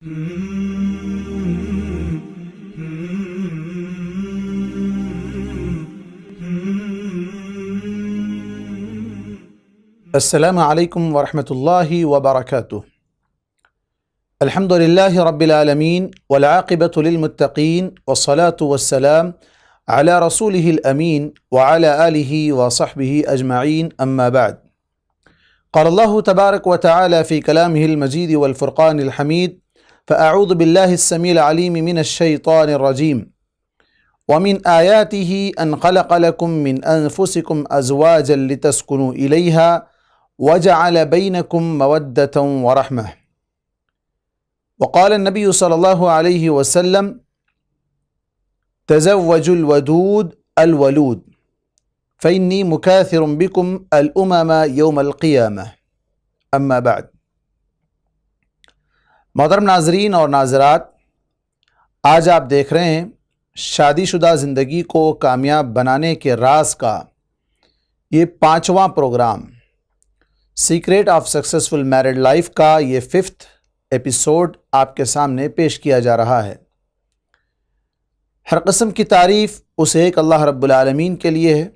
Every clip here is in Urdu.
السلام علیکم ورحمۃ اللہ وبرکاتہ۔ الحمد للہ رب العالمین والعاقبۃ للمتقین والصلاة والسلام علی رسولہ الامین وعلی آلہ وصحبہ اجمعین، اما بعد۔ قال اللہ تبارک وتعالی فی کلامہ المجید والفرقان الحمید، فاعوذ باللہ السمیع العلیم من الشیطان الرجیم، ومن آیاتہ ان خلق لکم من انفسکم ازواجا لتسکنوا الیہا وجعل بینکم مودۃ ورحمہ۔ وقال النبی صلی اللہ علیہ وسلم تزوجوا الودود الولود فإنی مکاثر بکم الامم یوم القیامہ، اما بعد۔ محترم ناظرین اور ناظرات، آج آپ دیکھ رہے ہیں شادی شدہ زندگی کو کامیاب بنانے کے راز کا یہ 5واں programme, secret of successful married life کا یہ 5th ایپیسوڈ آپ کے سامنے پیش کیا جا رہا ہے۔ ہر قسم کی تعریف اس ایک اللہ رب العالمین کے لیے ہے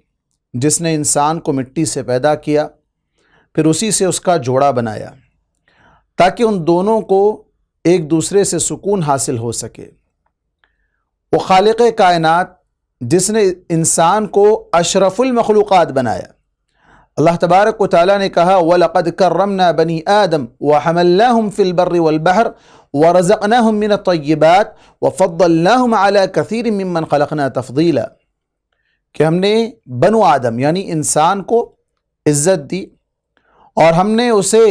جس نے انسان کو مٹی سے پیدا کیا، پھر اسی سے اس کا جوڑا بنایا تاکہ ان دونوں کو ایک دوسرے سے سکون حاصل ہو سکے۔ وہ خالق کائنات جس نے انسان کو اشرف المخلوقات بنایا۔ اللہ تبارک و تعالیٰ نے کہا وَلَقَدْ كَرَّمْنَا بَنِي آدَمَ وَحَمَلْنَاهُمْ فِي الْبَرِّ وَالْبَحْرِ وَرَزَقْنَاهُم مِّنَ الطَّيِّبَاتِ وَفَضَّلْنَاهُمْ عَلَى كَثِيرٍ مِّمَّنْ خَلَقْنَا تَفْضِيلًا، کہ ہم نے بنو آدم یعنی انسان کو عزت دی اور ہم نے اسے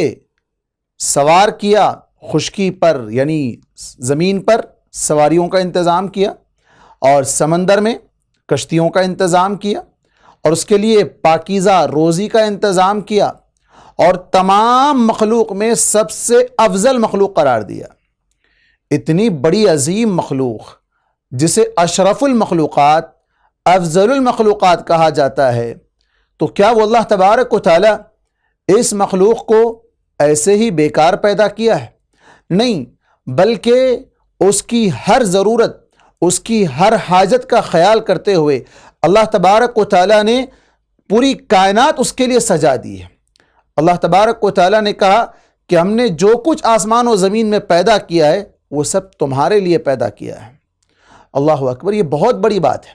سوار کیا خشکی پر یعنی زمین پر سواریوں کا انتظام کیا، اور سمندر میں کشتیوں کا انتظام کیا، اور اس کے لیے پاکیزہ روزی کا انتظام کیا، اور تمام مخلوق میں سب سے افضل مخلوق قرار دیا۔ اتنی بڑی عظیم مخلوق جسے اشرف المخلوقات، افضل المخلوقات کہا جاتا ہے، تو کیا وہ اللہ تبارک و تعالی اس مخلوق کو ایسے ہی بیکار پیدا کیا ہے؟ نہیں، بلکہ اس کی ہر ضرورت، اس کی ہر حاجت کا خیال کرتے ہوئے اللہ تبارک و تعالیٰ نے پوری کائنات اس کے لیے سجا دی ہے۔ اللہ تبارک و تعالیٰ نے کہا کہ ہم نے جو کچھ آسمان و زمین میں پیدا کیا ہے وہ سب تمہارے لیے پیدا کیا ہے۔ اللہ اکبر، یہ بہت بڑی بات ہے۔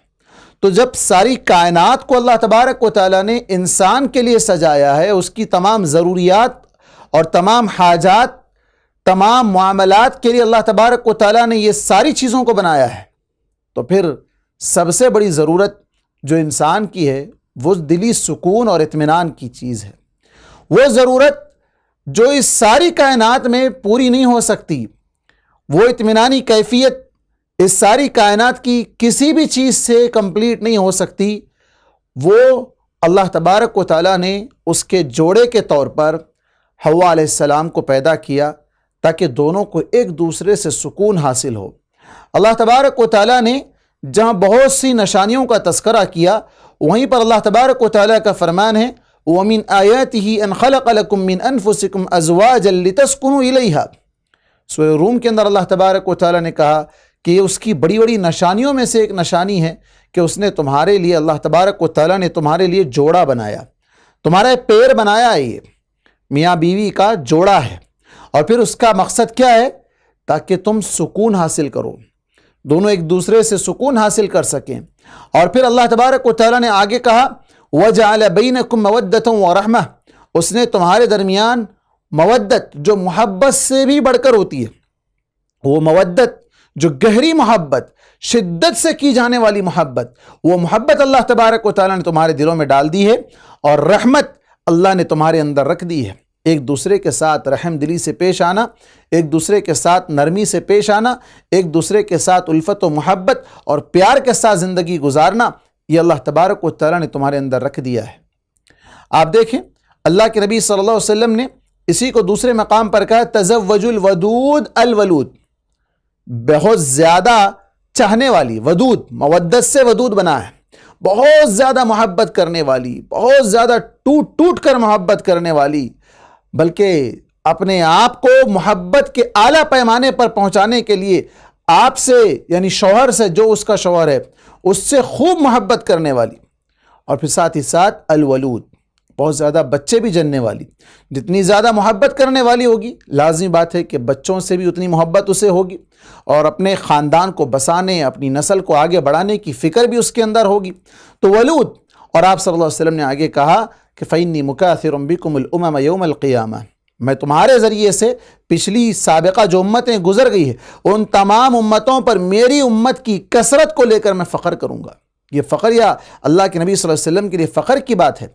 تو جب ساری کائنات کو اللہ تبارک و تعالیٰ نے انسان کے لیے سجایا ہے، اس کی تمام ضروریات اور تمام حاجات، تمام معاملات کے لیے اللہ تبارک و تعالیٰ نے یہ ساری چیزوں کو بنایا ہے، تو پھر سب سے بڑی ضرورت جو انسان کی ہے وہ دلی سکون اور اطمینان کی چیز ہے۔ وہ ضرورت جو اس ساری کائنات میں پوری نہیں ہو سکتی، وہ اطمینانی کیفیت اس ساری کائنات کی کسی بھی چیز سے کمپلیٹ نہیں ہو سکتی، وہ اللہ تبارک و تعالیٰ نے اس کے جوڑے کے طور پر حوا علیہ السلام کو پیدا کیا تاکہ دونوں کو ایک دوسرے سے سکون حاصل ہو۔ اللہ تبارک و تعالیٰ نے جہاں بہت سی نشانیوں کا تذکرہ کیا، وہیں پر اللہ تبارک و تعالیٰ کا فرمان ہے وَمِنْ آيَاتِهِ أَنْ خَلَقَ لَكُم مِّنْ أَنفُسِكُمْ أَزْوَاجًا لِتَسْكُنُوا إِلَيْهَا۔ سورہ روم کے اندر اللہ تبارک و تعالیٰ نے کہا کہ یہ اس کی بڑی بڑی نشانیوں میں سے ایک نشانی ہے کہ اس نے تمہارے لیے، اللہ تبارک و تعالیٰ نے تمہارے لیے جوڑا بنایا، تمہارا پیر بنایا ہے، یہ میاں بیوی کا جوڑا ہے، اور پھر اس کا مقصد کیا ہے؟ تاکہ تم سکون حاصل کرو، دونوں ایک دوسرے سے سکون حاصل کر سکیں۔ اور پھر اللہ تبارک و تعالیٰ نے آگے کہا وَجَعَلَ بَيْنَكُمْ مَوَدَّةً وَرَحْمَةً، اس نے تمہارے درمیان مودت جو محبت سے بھی بڑھ کر ہوتی ہے، وہ مودت جو گہری محبت، شدت سے کی جانے والی محبت، وہ محبت اللہ تبارک و تعالیٰ نے تمہارے دلوں میں ڈال دی ہے، اور رحمت اللہ نے تمہارے اندر رکھ دی ہے۔ ایک دوسرے کے ساتھ رحم دلی سے پیش آنا، ایک دوسرے کے ساتھ نرمی سے پیش آنا، ایک دوسرے کے ساتھ الفت و محبت اور پیار کے ساتھ زندگی گزارنا، یہ اللہ تبارک و تعالیٰ نے تمہارے اندر رکھ دیا ہے۔ آپ دیکھیں اللہ کے نبی صلی اللہ علیہ وسلم نے اسی کو دوسرے مقام پر کہا تزوجوا الودود الولود، بہت زیادہ چاہنے والی، ودود مودت سے ودود بنا ہے، بہت زیادہ محبت کرنے والی، بہت زیادہ ٹوٹ ٹوٹ کر محبت کرنے والی، بلکہ اپنے آپ کو محبت کے اعلیٰ پیمانے پر پہنچانے کے لیے آپ سے یعنی شوہر سے، جو اس کا شوہر ہے، اس سے خوب محبت کرنے والی، اور پھر ساتھ ہی ساتھ الولود، بہت زیادہ بچے بھی جننے والی. جتنی زیادہ محبت کرنے والی ہوگی، لازمی بات ہے کہ بچوں سے بھی اتنی محبت اسے ہوگی، اور اپنے خاندان کو بسانے، اپنی نسل کو آگے بڑھانے کی فکر بھی اس کے اندر ہوگی. تو ولود. اور آپ صلی اللہ علیہ وسلم نے آگے کہا کہ فَإِنِّي مُكَاثِرٌ بِكُمُ الْأُمَمَ يَوْمَ الْقِيَامَةِ، میں تمہارے ذریعے سے پچھلی سابقہ جو امتیں گزر گئی ہیں ان تمام امتوں پر میری امت کی کثرت کو لے کر میں فخر کروں گا. یہ فخر یا اللہ کے نبی صلی اللہ علیہ وسلم کے لیے فخر کی بات ہے.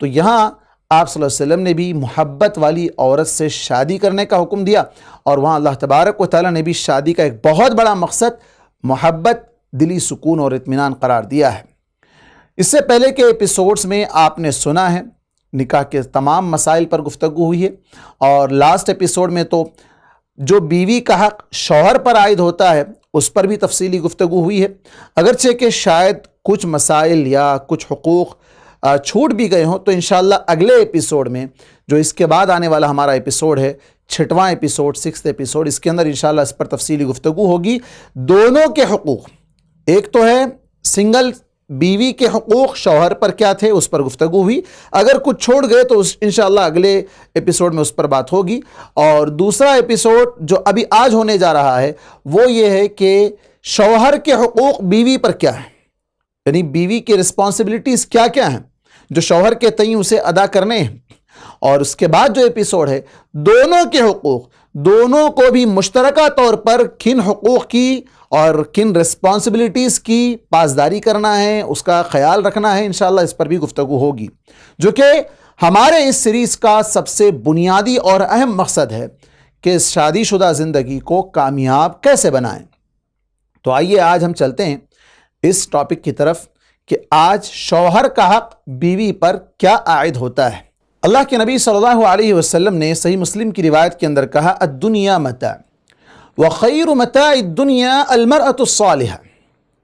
تو یہاں آپ صلی اللہ علیہ وسلم نے بھی محبت والی عورت سے شادی کرنے کا حکم دیا، اور وہاں اللہ تبارک و تعالیٰ نے بھی شادی کا ایک بہت بڑا مقصد محبت، دلی سکون اور اطمینان قرار دیا ہے. اس سے پہلے کے ایپیسوڈز میں آپ نے سنا ہے نکاح کے تمام مسائل پر گفتگو ہوئی ہے، اور لاسٹ ایپیسوڈ میں تو جو بیوی کا حق شوہر پر عائد ہوتا ہے اس پر بھی تفصیلی گفتگو ہوئی ہے. اگرچہ کہ شاید کچھ مسائل یا کچھ حقوق چھوٹ بھی گئے ہوں، تو انشاءاللہ اگلے ایپیسوڈ میں جو اس کے بعد آنے والا ہمارا ایپیسوڈ ہے، 6واں ایپیسوڈ، 6th ایپیسوڈ، اس کے اندر انشاءاللہ اس پر تفصیلی گفتگو ہوگی. دونوں کے حقوق، ایک تو ہے سنگل بیوی کے حقوق شوہر پر کیا تھے، اس پر گفتگو ہوئی. اگر کچھ چھوڑ گئے تو انشاءاللہ اگلے ایپیسوڈ میں اس پر بات ہوگی. اور دوسرا ایپیسوڈ جو ابھی آج ہونے جا رہا ہے وہ یہ ہے کہ شوہر کے حقوق بیوی پر کیا ہیں، یعنی بیوی کی رسپانسبلٹیز کیا کیا ہیں جو شوہر کے تئیں اسے ادا کرنے ہیں. اور اس کے بعد جو ایپیسوڈ ہے دونوں کے حقوق، دونوں کو بھی مشترکہ طور پر کن حقوق کی اور کن رسپانسبلٹیز کی پاسداری کرنا ہے، اس کا خیال رکھنا ہے، انشاءاللہ اس پر بھی گفتگو ہوگی، جو کہ ہمارے اس سیریز کا سب سے بنیادی اور اہم مقصد ہے کہ اس شادی شدہ زندگی کو کامیاب کیسے بنائیں. تو آئیے آج ہم چلتے ہیں اس ٹاپک کی طرف کہ آج شوہر کا حق بیوی پر کیا عائد ہوتا ہے. اللہ کے نبی صلی اللہ علیہ وسلم نے صحیح مسلم کی روایت کے اندر کہا الدنیا متاع وخیر متاع الدنیا المرأة الصالحہ.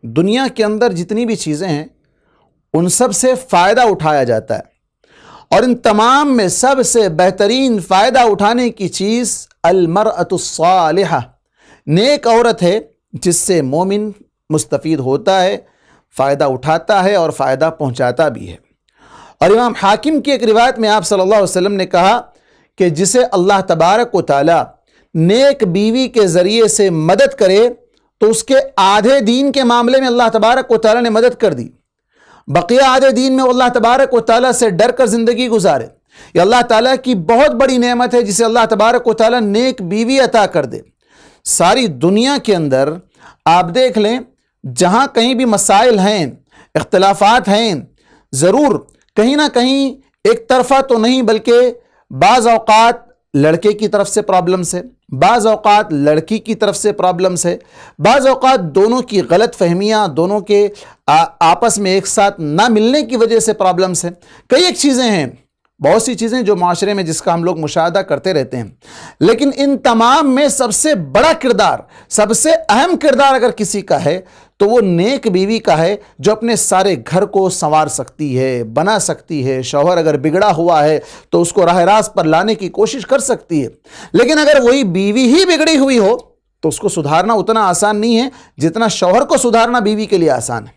دنیا کے اندر جتنی بھی چیزیں ہیں ان سب سے فائدہ اٹھایا جاتا ہے، اور ان تمام میں سب سے بہترین فائدہ اٹھانے کی چیز المرأة الصالحہ، نیک عورت ہے جس سے مومن مستفید ہوتا ہے، فائدہ اٹھاتا ہے اور فائدہ پہنچاتا بھی ہے. اور امام حاکم کی ایک روایت میں آپ صلی اللہ علیہ وسلم نے کہا کہ جسے اللہ تبارک و تعالی نیک بیوی کے ذریعے سے مدد کرے تو اس کے آدھے دین کے معاملے میں اللہ تبارک و تعالی نے مدد کر دی، بقیہ آدھے دین میں اللہ تبارک و تعالی سے ڈر کر زندگی گزارے. یہ اللہ تعالیٰ کی بہت بڑی نعمت ہے جسے اللہ تبارک و تعالی نیک بیوی عطا کر دے. ساری دنیا کے اندر آپ دیکھ لیں، جہاں کہیں بھی مسائل ہیں، اختلافات ہیں، ضرور کہیں نہ کہیں ایک طرفہ تو نہیں، بلکہ بعض اوقات لڑکے کی طرف سے پرابلمس ہے، بعض اوقات لڑکی کی طرف سے پرابلمس ہے، بعض اوقات دونوں کی غلط فہمیاں، دونوں کے آپس میں ایک ساتھ نہ ملنے کی وجہ سے پرابلمس ہیں. کئی ایک چیزیں ہیں، بہت سی چیزیں جو معاشرے میں جس کا ہم لوگ مشاہدہ کرتے رہتے ہیں، لیکن ان تمام میں سب سے بڑا کردار، سب سے اہم کردار اگر کسی کا ہے تو وہ نیک بیوی کا ہے، جو اپنے سارے گھر کو سنوار سکتی ہے، بنا سکتی ہے. شوہر اگر بگڑا ہوا ہے تو اس کو راہ راست پر لانے کی کوشش کر سکتی ہے، لیکن اگر وہی بیوی ہی بگڑی ہوئی ہو تو اس کو سدھارنا اتنا آسان نہیں ہے جتنا شوہر کو سدھارنا بیوی کے لیے آسان ہے.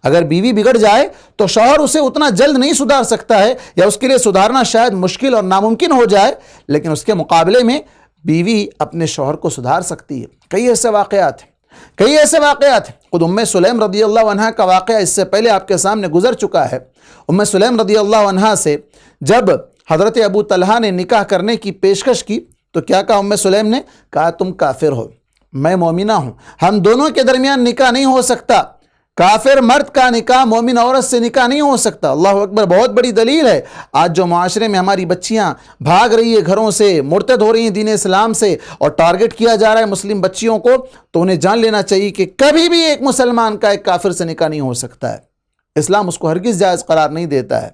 اگر بیوی بگڑ جائے تو شوہر اسے اتنا جلد نہیں سدھار سکتا ہے، یا اس کے لیے سدھارنا شاید مشکل اور ناممکن ہو جائے، لیکن اس کے مقابلے میں بیوی اپنے شوہر کو سدھار سکتی ہے. کئی ایسے واقعات ہیں. خود ام سلیم رضی اللہ عنہ کا واقعہ اس سے پہلے آپ کے سامنے گزر چکا ہے. ام سلیم رضی اللہ عنہ سے جب حضرت ابو طلحہ نے نکاح کرنے کی پیشکش کی تو کیا کہا ام سلیم نے؟ کہا تم کافر ہو، میں مومنہ ہوں، ہم دونوں کے درمیان نکاح نہیں ہو سکتا. کافر مرد کا نکاح مومن عورت سے نکاح نہیں ہو سکتا. اللہ اکبر، بہت بڑی دلیل ہے. آج جو معاشرے میں ہماری بچیاں بھاگ رہی ہے گھروں سے، مرتد ہو رہی ہیں دین اسلام سے، اور ٹارگٹ کیا جا رہا ہے مسلم بچیوں کو، تو انہیں جان لینا چاہیے کہ کبھی بھی ایک مسلمان کا ایک کافر سے نکاح نہیں ہو سکتا ہے. اسلام اس کو ہرگز جائز قرار نہیں دیتا ہے.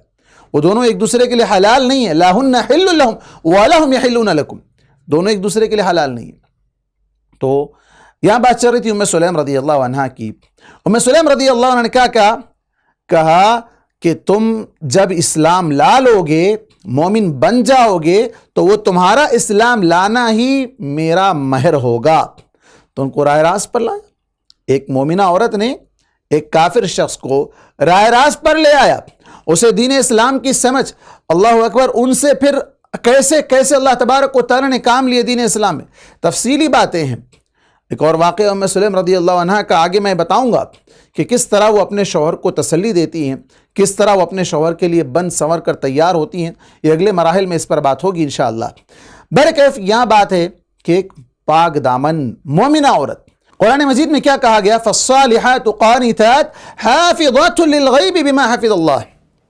وہ دونوں ایک دوسرے کے لیے حلال نہیں ہے. لہن حل لہم ولہم یحلون لکم، دونوں ایک دوسرے کے لیے حلال نہیں ہے. تو یہاں بات چل رہی تھی ام سلیم رضی اللہ عنہ کی. ام سلیم رضی اللہ عنہ نے کیا کہا کہ تم جب اسلام لا لو گے مومن بن جاؤ گے تو وہ تمہارا اسلام لانا ہی میرا مہر ہوگا۔ تو ان کو راہ راست پر لایا۔ ایک مومنہ عورت نے ایک کافر شخص کو راہ راست پر لے آیا، اسے دین اسلام کی سمجھ، اللہ اکبر، ان سے پھر کیسے کیسے اللہ تبارک و تعالیٰ نے کام لیے دین اسلام میں، تفصیلی باتیں ہیں۔ ایک اور واقعہ ام سلیم رضی اللہ عنہ کا آگے میں بتاؤں گا کہ کس طرح وہ اپنے شوہر کو تسلی دیتی ہیں، کس طرح وہ اپنے شوہر کے لیے بن سنور کر تیار ہوتی ہیں۔ یہ اگلے مراحل میں اس پر بات ہوگی انشاءاللہ۔ برکیف یہاں بات ہے کہ ایک پاک دامن مومنہ عورت، قرآن مجید میں کیا کہا گیا؟ فالصالحات قانتات حافظات للغیب بما حفظ اللہ۔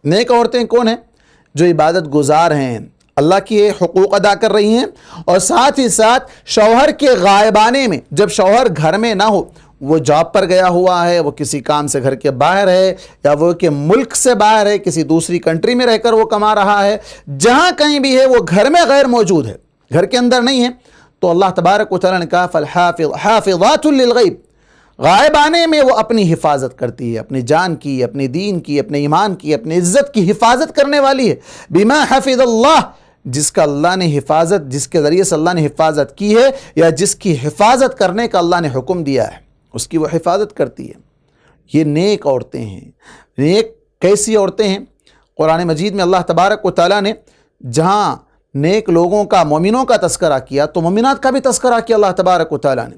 نیک عورتیں کون ہیں؟ جو عبادت گزار ہیں، اللہ کی حقوق ادا کر رہی ہیں، اور ساتھ ہی ساتھ شوہر کے غائبانے میں، جب شوہر گھر میں نہ ہو، وہ جاب پر گیا ہوا ہے، وہ کسی کام سے گھر کے باہر ہے، یا وہ کہ ملک سے باہر ہے، کسی دوسری کنٹری میں رہ کر وہ کما رہا ہے، جہاں کہیں بھی ہے وہ گھر میں غیر موجود ہے، گھر کے اندر نہیں ہے، تو اللہ تبارک و تعالیٰ نے کہا حافظات للغیب، غائبانے میں وہ اپنی حفاظت کرتی ہے، اپنی جان کی، اپنی دین کی، اپنے ایمان کی، اپنی عزت کی حفاظت کرنے والی ہے۔ بما حفظ اللہ، جس کا اللہ نے حفاظت، جس کے ذریعے سے اللہ نے حفاظت کی ہے، یا جس کی حفاظت کرنے کا اللہ نے حکم دیا ہے، اس کی وہ حفاظت کرتی ہے۔ یہ نیک عورتیں ہیں۔ نیک کیسی عورتیں ہیں؟ قرآن مجید میں اللہ تبارک و تعالیٰ نے جہاں نیک لوگوں کا، مومنوں کا تذکرہ کیا، تو مومنات کا بھی تذکرہ کیا اللہ تبارک و تعالیٰ نے۔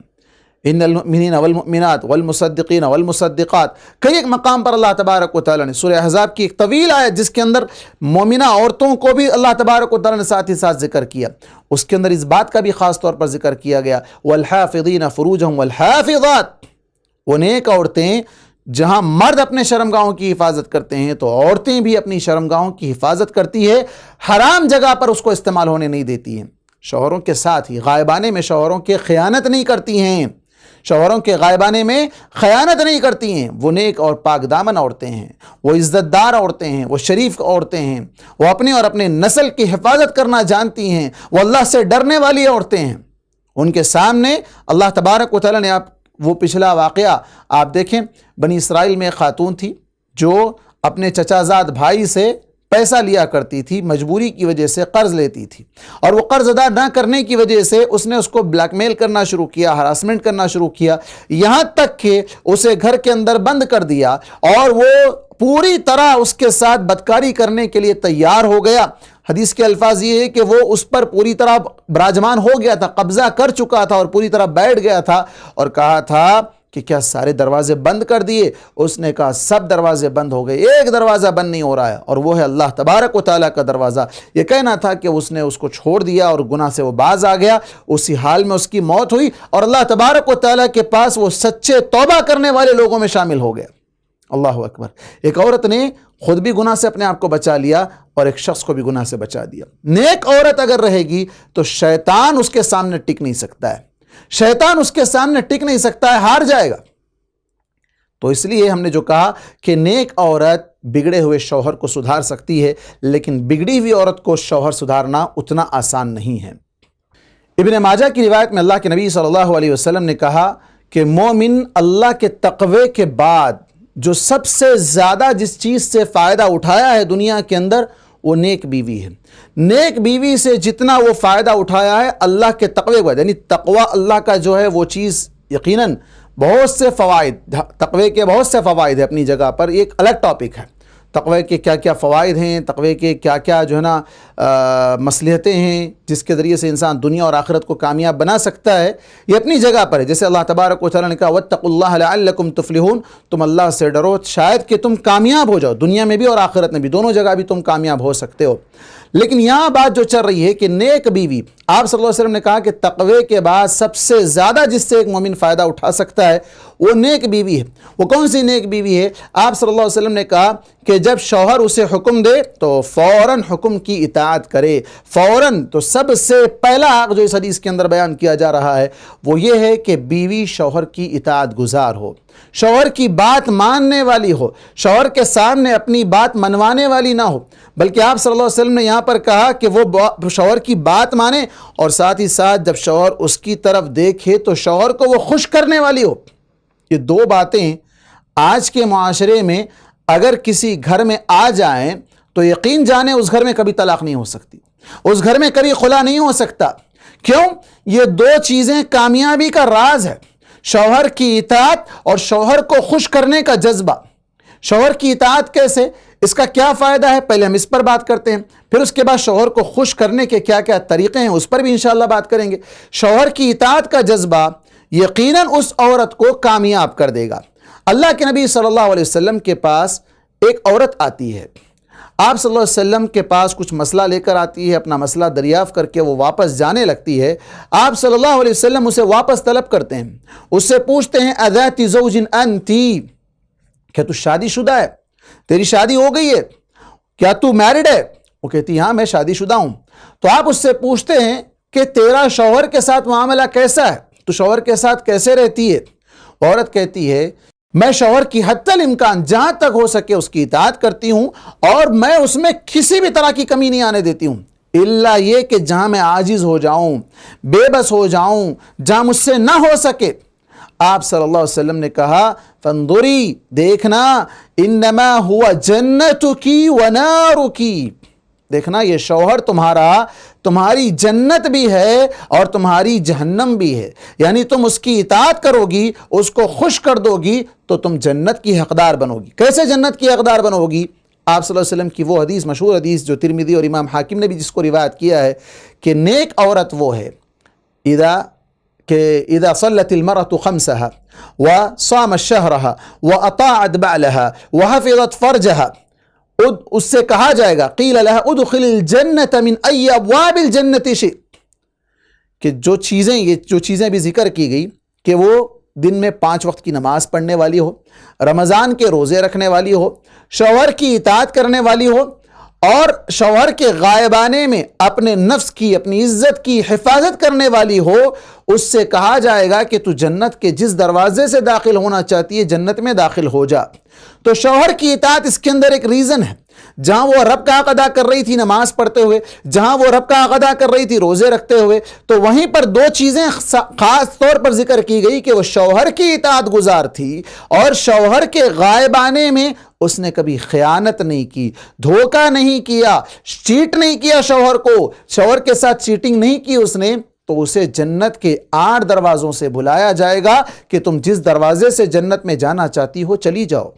ان المؤمنین والمؤمنات والمصدقین والمصدقات، کئی ایک مقام پر اللہ تبارک و تعالیٰ نے، سورہ احزاب کی ایک طویل آیت جس کے اندر مومنہ عورتوں کو بھی اللہ تبارک و تعالیٰ نے ساتھ ہی ساتھ ذکر کیا، اس کے اندر اس بات کا بھی خاص طور پر ذکر کیا گیا والحافظین فروجہم والحافظات۔ وہ نیک عورتیں جہاں مرد اپنے شرمگاہوں کی حفاظت کرتے ہیں، تو عورتیں بھی اپنی شرمگاہوں کی حفاظت کرتی ہے، حرام جگہ پر اس کو استعمال ہونے نہیں دیتی ہیں، شوہروں کے ساتھ ہی غائبانے میں شوہروں کے خیانت نہیں کرتی ہیں، شوہروں کے غائبانے میں خیانت نہیں کرتی ہیں۔ وہ نیک اور پاک دامن عورتیں ہیں، وہ عزت دار عورتیں ہیں، وہ شریف عورتیں ہیں، وہ اپنے اور اپنے نسل کی حفاظت کرنا جانتی ہیں، وہ اللہ سے ڈرنے والی عورتیں ہیں۔ ان کے سامنے اللہ تبارک و تعالیٰ نے وہ پچھلا واقعہ آپ دیکھیں، بنی اسرائیل میں ایک خاتون تھی جو اپنے چچا زاد بھائی سے پیسہ لیا کرتی تھی، مجبوری کی وجہ سے قرض لیتی تھی، اور وہ قرض ادا نہ کرنے کی وجہ سے اس نے اس کو بلیک میل کرنا شروع کیا، ہراسمنٹ کرنا شروع کیا، یہاں تک کہ اسے گھر کے اندر بند کر دیا، اور وہ پوری طرح اس کے ساتھ بدکاری کرنے کے لیے تیار ہو گیا۔ حدیث کے الفاظ یہ ہے کہ وہ اس پر پوری طرح براجمان ہو گیا تھا، قبضہ کر چکا تھا اور پوری طرح بیٹھ گیا تھا، اور کہا تھا کہ کیا سارے دروازے بند کر دیے؟ اس نے کہا سب دروازے بند ہو گئے، ایک دروازہ بند نہیں ہو رہا ہے، اور وہ ہے اللہ تبارک و تعالیٰ کا دروازہ۔ یہ کہنا تھا کہ اس نے اس کو چھوڑ دیا اور گناہ سے وہ باز آ گیا، اسی حال میں اس کی موت ہوئی، اور اللہ تبارک و تعالیٰ کے پاس وہ سچے توبہ کرنے والے لوگوں میں شامل ہو گیا۔ اللہ اکبر۔ ایک عورت نے خود بھی گناہ سے اپنے آپ کو بچا لیا اور ایک شخص کو بھی گناہ سے بچا دیا۔ نیک عورت اگر رہے گی تو شیطان اس کے سامنے ٹک نہیں سکتا ہے، شیطان اس کے سامنے ٹک نہیں سکتا ہے، ہار جائے گا۔ تو اس لیے ہم نے جو کہا کہ نیک عورت بگڑے ہوئے شوہر کو سدھار سکتی ہے، لیکن بگڑی ہوئی عورت کو شوہر سدھارنا اتنا آسان نہیں ہے۔ ابن ماجہ کی روایت میں اللہ کے نبی صلی اللہ علیہ وسلم نے کہا کہ مومن اللہ کے تقوی کے بعد جو سب سے زیادہ جس چیز سے فائدہ اٹھایا ہے دنیا کے اندر، وہ نیک بیوی ہے۔ نیک بیوی سے جتنا وہ فائدہ اٹھایا ہے اللہ کے تقوی کو، یعنی تقوی اللہ کا جو ہے وہ چیز یقیناً بہت سے فوائد، تقوی کے بہت سے فوائد ہیں اپنی جگہ پر، ایک الگ ٹاپک ہے۔ تقوی کے کیا کیا فوائد ہیں، تقوی کے کیا کیا جو ہے نا مصلحتیں ہیں جس کے ذریعے سے انسان دنیا اور آخرت کو کامیاب بنا سکتا ہے، یہ اپنی جگہ پر ہے۔ جیسے اللہ تبارک و تعالیٰ نے کہا وَاتَّقُوا اللَّهَ لَعَلَّكُمْ تُفْلِحُونَ، تم اللہ سے ڈرو شاید کہ تم کامیاب ہو جاؤ، دنیا میں بھی اور آخرت میں بھی، دونوں جگہ بھی تم کامیاب ہو سکتے ہو۔ لیکن یہاں بات جو چل رہی ہے کہ نیک بیوی، آپ صلی اللہ علیہ وسلم نے کہا کہ تقوی کے بعد سب سے زیادہ جس سے ایک مومن فائدہ اٹھا سکتا ہے وہ نیک بیوی ہے۔ وہ کون سی نیک بیوی ہے؟ آپ صلی اللہ علیہ وسلم نے کہا کہ جب شوہر اسے حکم دے تو فوراً حکم کی اطاعت کرے، فوراً۔ تو سب سے پہلا حق جو اس حدیث کے اندر بیان کیا جا رہا ہے وہ یہ ہے کہ بیوی شوہر کی اطاعت گزار ہو، شوہر کی بات ماننے والی ہو، شوہر کے سامنے اپنی بات منوانے والی نہ ہو، بلکہ آپ صلی اللہ علیہ وسلم نے یہاں پر کہا کہ وہ شوہر کی بات مانے، اور ساتھ ہی ساتھ جب شوہر اس کی طرف دیکھے تو شوہر کو وہ خوش کرنے والی ہو۔ یہ دو باتیں آج کے معاشرے میں اگر کسی گھر میں آ جائیں تو یقین جانے اس گھر میں کبھی طلاق نہیں ہو سکتی، اس گھر میں کبھی خلا نہیں ہو سکتا۔ کیوں؟ یہ دو چیزیں کامیابی کا راز ہے، شوہر کی اطاعت اور شوہر کو خوش کرنے کا جذبہ۔ شوہر کی اطاعت کیسے، اس کا کیا فائدہ ہے، پہلے ہم اس پر بات کرتے ہیں، پھر اس کے بعد شوہر کو خوش کرنے کے کیا کیا طریقے ہیں اس پر بھی انشاءاللہ بات کریں گے۔ شوہر کی اطاعت کا جذبہ یقیناً اس عورت کو کامیاب کر دے گا۔ اللہ کے نبی صلی اللہ علیہ وسلم کے پاس ایک عورت آتی ہے، آپ صلی اللہ علیہ وسلم کے پاس کچھ مسئلہ لے کر آتی ہے، اپنا مسئلہ دریافت کر کے وہ واپس جانے لگتی ہے۔ آپ صلی اللہ علیہ وسلم اسے واپس طلب کرتے ہیں، اس سے پوچھتے ہیں اذات زوج انتی، کیا تو شادی شدہ ہے، تیری شادی ہو گئی ہے، کیا تو میرڈ ہے؟ وہ کہتی ہاں میں شادی شدہ ہوں۔ تو آپ اس سے پوچھتے ہیں کہ تیرا شوہر کے ساتھ معاملہ کیسا ہے، تو شوہر کے ساتھ کیسے رہتی ہے؟ عورت کہتی ہے میں شوہر کی حتی الامکان جہاں تک ہو سکے اس کی اطاعت کرتی ہوں، اور میں اس میں کسی بھی طرح کی کمی نہیں آنے دیتی ہوں، الا یہ کہ جہاں میں عاجز ہو جاؤں، بے بس ہو جاؤں، جہاں مجھ سے نہ ہو سکے۔ آپ صلی اللہ علیہ وسلم نے کہا فانظری، دیکھنا، انما ہوا جنتکی ونارکی، دیکھنا یہ شوہر تمہاری جنت بھی ہے اور تمہاری جہنم بھی ہے، یعنی تم اس کی اطاعت کرو گی، اس کو خوش کر دو گی تو تم جنت کی حقدار بنو گی۔ کیسے جنت کی حقدار بنو گی؟ آپ صلی اللہ علیہ وسلم کی وہ حدیث، مشہور حدیث جو ترمذی اور امام حاکم نے بھی جس کو روایت کیا ہے کہ نیک عورت وہ ہے اذا صلت المرأة خمسها وصامت شهرها واطاعت بعلها وحفظت فرجها، اس سے کہا جائے گا قیل لها ادخل الجنة من ای ابواب الجنة شئت، کہ جو چیزیں بھی ذکر کی گئی کہ وہ دن میں 5 وقت کی نماز پڑھنے والی ہو، رمضان کے روزے رکھنے والی ہو، شوہر کی اطاعت کرنے والی ہو، اور شوہر کے غائبانے میں اپنے نفس کی، اپنی عزت کی حفاظت کرنے والی ہو، اس سے کہا جائے گا کہ تو جنت کے جس دروازے سے داخل ہونا چاہتی ہے جنت میں داخل ہو جا۔ تو شوہر کی اطاعت اس کے اندر ایک ریزن ہے، جہاں وہ رب کا حق ادا کر رہی تھی نماز پڑھتے ہوئے، جہاں وہ رب کا حق ادا کر رہی تھی روزے رکھتے ہوئے، تو وہیں پر 2 چیزیں خاص طور پر ذکر کی گئی کہ وہ شوہر کی اطاعت گزار تھی، اور شوہر کے غائبانے میں اس نے کبھی خیانت نہیں کی، دھوکہ نہیں کیا، چیٹ نہیں کیا شوہر کو، شوہر کے ساتھ چیٹنگ نہیں کی اس نے، تو اسے جنت کے 8 دروازوں سے بلایا جائے گا کہ تم جس دروازے سے جنت میں جانا چاہتی ہو چلی جاؤ۔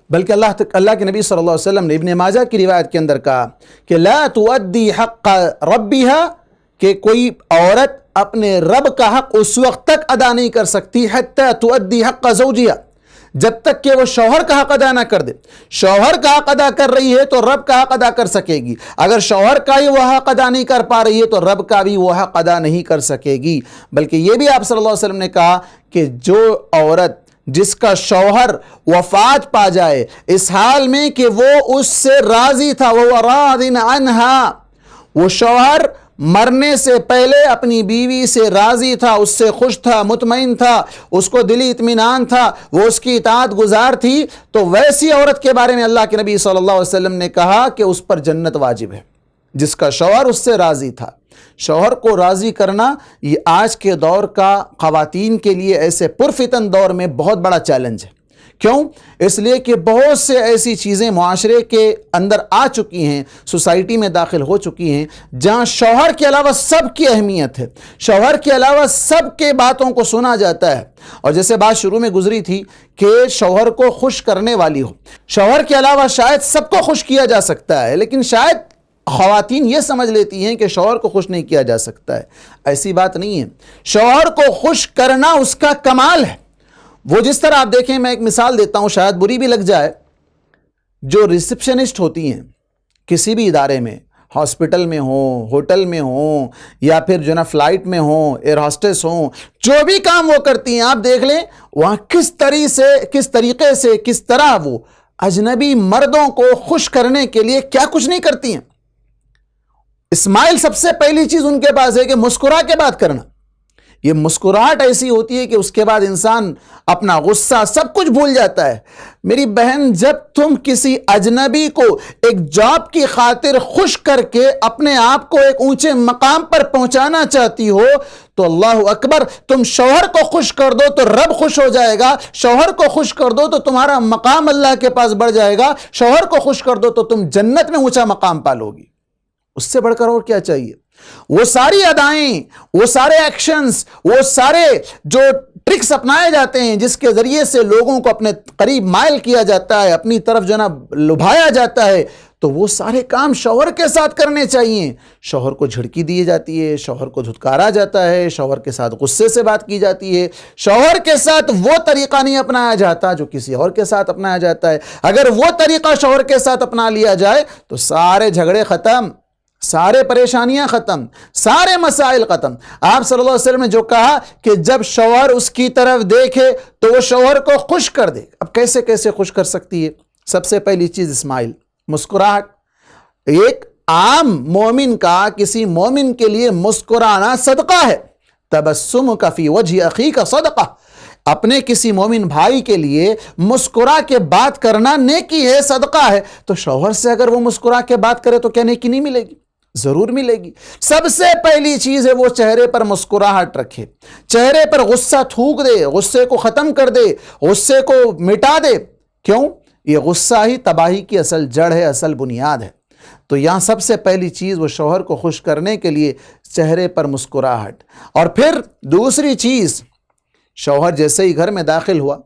بلکہ اللہ کے نبی صلی اللہ علیہ وسلم نے ابن ماجہ کی روایت کے اندر کہا کہ لا تؤدی حق ربها، کہ کوئی عورت اپنے رب کا حق اس وقت تک ادا نہیں کر سکتی حتی تؤدی حق زوجها، جب تک کہ وہ شوہر کا حق ادا نہ کر دے۔ شوہر کا حق ادا کر رہی ہے تو رب کا حق ادا کر سکے گی، اگر شوہر کا ہی وہ حق ادا نہیں کر پا رہی ہے تو رب کا بھی وہ حق ادا نہیں کر سکے گی۔ بلکہ یہ بھی آپ صلی اللہ علیہ وسلم نے کہا کہ جو عورت جس کا شوہر وفات پا جائے اس حال میں کہ وہ اس سے راضی تھا، وہ راضٍ عنہا، وہ شوہر مرنے سے پہلے اپنی بیوی سے راضی تھا، اس سے خوش تھا، مطمئن تھا، اس کو دلی اطمینان تھا، وہ اس کی اطاعت گزار تھی، تو ویسی عورت کے بارے میں اللہ کے نبی صلی اللہ علیہ وسلم نے کہا کہ اس پر جنت واجب ہے، جس کا شوہر اس سے راضی تھا۔ شوہر کو راضی کرنا یہ آج کے دور کا خواتین کے لیے ایسے پرفتن دور میں بہت بڑا چیلنج ہے۔ کیوں؟ اس لیے کہ بہت سے ایسی چیزیں معاشرے کے اندر آ چکی ہیں، سوسائٹی میں داخل ہو چکی ہیں، جہاں شوہر کے علاوہ سب کی اہمیت ہے، شوہر کے علاوہ سب کے باتوں کو سنا جاتا ہے۔ اور جیسے بات شروع میں گزری تھی کہ شوہر کو خوش کرنے والی ہو، شوہر کے علاوہ شاید سب کو خوش کیا جا سکتا ہے، لیکن شاید خواتین یہ سمجھ لیتی ہیں کہ شوہر کو خوش نہیں کیا جا سکتا ہے۔ ایسی بات نہیں ہے، شوہر کو خوش کرنا اس کا کمال ہے۔ وہ جس طرح آپ دیکھیں، میں ایک مثال دیتا ہوں، شاید بری بھی لگ جائے، جو ریسپشنسٹ ہوتی ہیں کسی بھی ادارے میں، ہاسپٹل میں ہوں، ہوٹل میں ہوں، یا پھر جو نا فلائٹ میں ہوں، ایئر ہاسٹس ہوں، جو بھی کام وہ کرتی ہیں آپ دیکھ لیں وہاں کس طریقے سے کس طرح وہ اجنبی مردوں کو خوش کرنے کے لیے کیا کچھ نہیں کرتی ہیں۔ اسمائل سب سے پہلی چیز ان کے پاس ہے کہ مسکرا کے بات کرنا۔ یہ مسکراہٹ ایسی ہوتی ہے کہ اس کے بعد انسان اپنا غصہ سب کچھ بھول جاتا ہے۔ میری بہن، جب تم کسی اجنبی کو ایک جاب کی خاطر خوش کر کے اپنے آپ کو ایک اونچے مقام پر پہنچانا چاہتی ہو تو اللہ اکبر، تم شوہر کو خوش کر دو تو رب خوش ہو جائے گا، شوہر کو خوش کر دو تو تمہارا مقام اللہ کے پاس بڑھ جائے گا، شوہر کو خوش کر دو تو تم جنت میں اونچا مقام پالو گی۔ اس سے بڑھ کر اور کیا چاہیے؟ وہ ساری ادائیں، وہ سارے ایکشنز، وہ سارے جو ٹرکس اپنائے جاتے ہیں جس کے ذریعے سے لوگوں کو اپنے قریب مائل کیا جاتا ہے، اپنی طرف جو نا لبھایا جاتا ہے، تو وہ سارے کام شوہر کے ساتھ کرنے چاہیے۔ شوہر کو جھڑکی دی جاتی ہے، شوہر کو دھتکارا جاتا ہے، شوہر کے ساتھ غصے سے بات کی جاتی ہے، شوہر کے ساتھ وہ طریقہ نہیں اپنایا جاتا جو کسی اور کے ساتھ اپنایا جاتا ہے۔ اگر وہ طریقہ شوہر کے ساتھ اپنا لیا جائے تو سارے جھگڑے ختم، سارے پریشانیاں ختم، سارے مسائل ختم۔ آپ صلی اللہ علیہ وسلم نے جو کہا کہ جب شوہر اس کی طرف دیکھے تو وہ شوہر کو خوش کر دے۔ اب کیسے کیسے خوش کر سکتی ہے؟ سب سے پہلی چیز اسماعیل، مسکراہٹ۔ ایک عام مومن کا کسی مومن کے لیے مسکرانا صدقہ ہے۔ تبسمک فی وجہ اخیک صدقہ، اپنے کسی مومن بھائی کے لیے مسکرا کے بات کرنا نیکی ہے، صدقہ ہے۔ تو شوہر سے اگر وہ مسکرا کے بات کرے تو کیا نیکی نہیں ملے گی؟ ضرور ملے گی۔ سب سے پہلی چیز ہے وہ چہرے پر مسکراہٹ رکھے، چہرے پر غصہ تھوک دے، غصے کو ختم کر دے، غصے کو مٹا دے۔ کیوں؟ یہ غصہ ہی تباہی کی اصل جڑ ہے، اصل بنیاد ہے۔ تو یہاں سب سے پہلی چیز وہ شوہر کو خوش کرنے کے لیے چہرے پر مسکراہٹ۔ اور پھر دوسری چیز، شوہر جیسے ہی گھر میں داخل ہوا،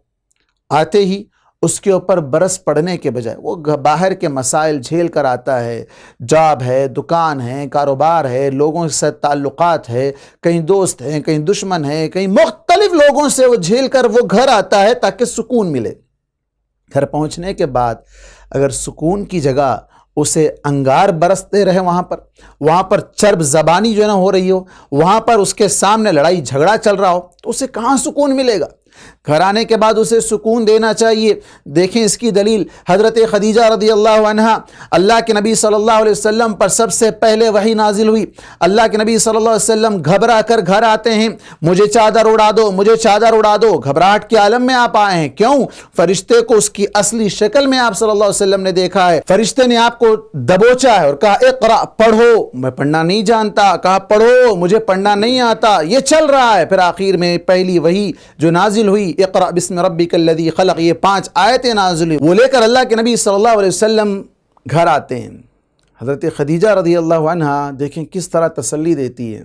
آتے ہی اس کے اوپر برس پڑنے کے بجائے، وہ باہر کے مسائل جھیل کر آتا ہے، جاب ہے، دکان ہے، کاروبار ہے، لوگوں سے تعلقات ہے، کہیں دوست ہیں، کہیں دشمن ہیں، کہیں مختلف لوگوں سے وہ جھیل کر وہ گھر آتا ہے تاکہ سکون ملے۔ گھر پہنچنے کے بعد اگر سکون کی جگہ اسے انگار برستے رہے، وہاں پر چرب زبانی جو ہے نا ہو رہی ہو، وہاں پر اس کے سامنے لڑائی جھگڑا چل رہا ہو، تو اسے کہاں سکون ملے گا؟ گھر آنے کے بعد اسے سکون دینا چاہیے۔ دیکھیں اس کی دلیل، حضرت خدیجہ رضی اللہ عنہا، اللہ کے نبی صلی اللہ علیہ وسلم پر سب سے پہلے وحی نازل ہوئی، اللہ کے نبی صلی اللہ علیہ وسلم گھبرا کر گھر آتے ہیں، مجھے چادر اڑا دو، مجھے چادر اڑا دو، گھبراہٹ کے عالم میں آپ آئے ہیں۔ کیوں؟ فرشتے کو اس کی اصلی شکل میں آپ صلی اللہ علیہ وسلم نے دیکھا ہے، فرشتے نے آپ کو دبوچا ہے اور کہا اقرأ، پڑھو۔ میں پڑھنا نہیں جانتا، کہا پڑھو، مجھے پڑھنا نہیں آتا، یہ چل رہا ہے۔ پھر آخر میں پہلی وحی جو نازل ہوئی، اقرأ بسم ربک الذی خلق، یہ 5 آیتیں نازل ہوئی، وہ لے کر اللہ کے نبی صلی اللہ علیہ وسلم گھر آتے ہیں۔ حضرت خدیجہ رضی اللہ عنہا دیکھیں کس طرح تسلی دیتی ہیں،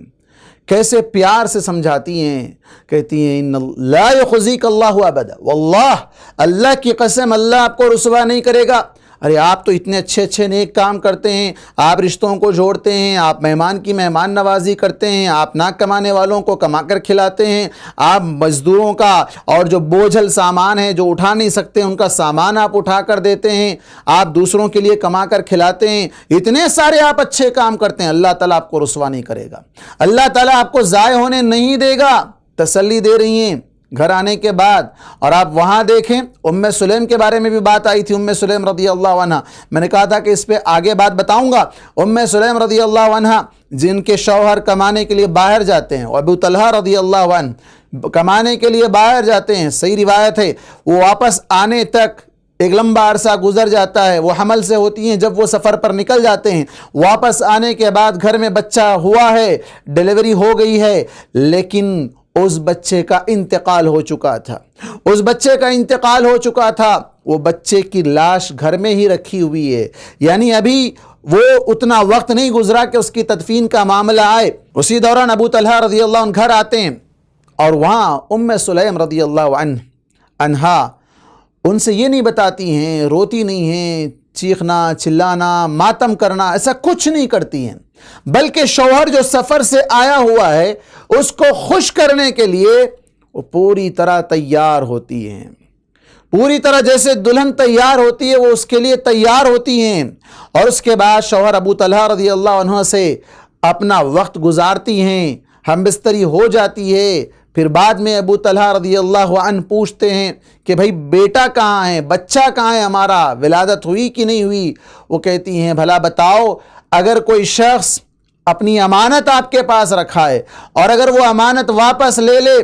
کیسے پیار سے سمجھاتی ہیں، کہتی ہیں ان لا یخزیک اللہ ابدا، واللہ، اللہ کی قسم اللہ آپ کو رسوا نہیں کرے گا۔ ارے آپ تو اتنے اچھے اچھے نیک کام کرتے ہیں، آپ رشتوں کو جوڑتے ہیں، آپ مہمان کی مہمان نوازی کرتے ہیں، آپ نہ کمانے والوں کو کما کر کھلاتے ہیں، آپ مزدوروں کا اور جو بوجھل سامان ہے جو اٹھا نہیں سکتے ان کا سامان آپ اٹھا کر دیتے ہیں، آپ دوسروں کے لیے کما کر کھلاتے ہیں، اتنے سارے آپ اچھے کام کرتے ہیں، اللہ تعالیٰ آپ کو رسوا نہیں کرے گا، اللہ تعالیٰ آپ کو ضائع ہونے نہیں دے گا۔ تسلی دے رہی ہیں گھر آنے کے بعد۔ اور آپ وہاں دیکھیں ام سلیم کے بارے میں بھی بات آئی تھی، ام سلیم رضی اللہ عنہ، میں نے کہا تھا کہ اس پہ آگے بات بتاؤں گا۔ ام سلیم رضی اللہ عنہ جن کے شوہر کمانے کے لیے باہر جاتے ہیں، اور ابو طلحہ رضی اللہ عنہ کمانے کے لیے باہر جاتے ہیں، صحیح روایت ہے، وہ واپس آنے تک ایک لمبا عرصہ گزر جاتا ہے، وہ حمل سے ہوتی ہیں، جب وہ سفر پر نکل جاتے ہیں، واپس آنے کے بعد گھر میں بچہ ہوا ہے، ڈیلیوری ہو گئی ہے، لیکن اس بچے کا انتقال ہو چکا تھا، اس بچے کا انتقال ہو چکا تھا، وہ بچے کی لاش گھر میں ہی رکھی ہوئی ہے، یعنی ابھی وہ اتنا وقت نہیں گزرا کہ اس کی تدفین کا معاملہ آئے۔ اسی دوران ابو طلحہ رضی اللہ عنہ گھر آتے ہیں، اور وہاں ام سلیم رضی اللہ عنہا ان سے یہ نہیں بتاتی ہیں، روتی نہیں ہیں، چیخنا چلانا ماتم کرنا ایسا کچھ نہیں کرتی ہیں، بلکہ شوہر جو سفر سے آیا ہوا ہے اس کو خوش کرنے کے لیے وہ پوری طرح تیار ہوتی ہیں، پوری طرح جیسے دلہن تیار ہوتی ہے وہ اس کے لیے تیار ہوتی ہیں، اور اس کے بعد شوہر ابو طلحہ رضی اللہ عنہ سے اپنا وقت گزارتی ہیں، ہم بستری ہو جاتی ہے۔ پھر بعد میں ابو طلحہ رضی اللہ عنہ پوچھتے ہیں کہ بھائی بیٹا کہاں ہے، بچہ کہاں ہے ہمارا، ولادت ہوئی کہ نہیں ہوئی؟ وہ کہتی ہیں بھلا بتاؤ، اگر کوئی شخص اپنی امانت آپ کے پاس رکھا ہے اور اگر وہ امانت واپس لے لے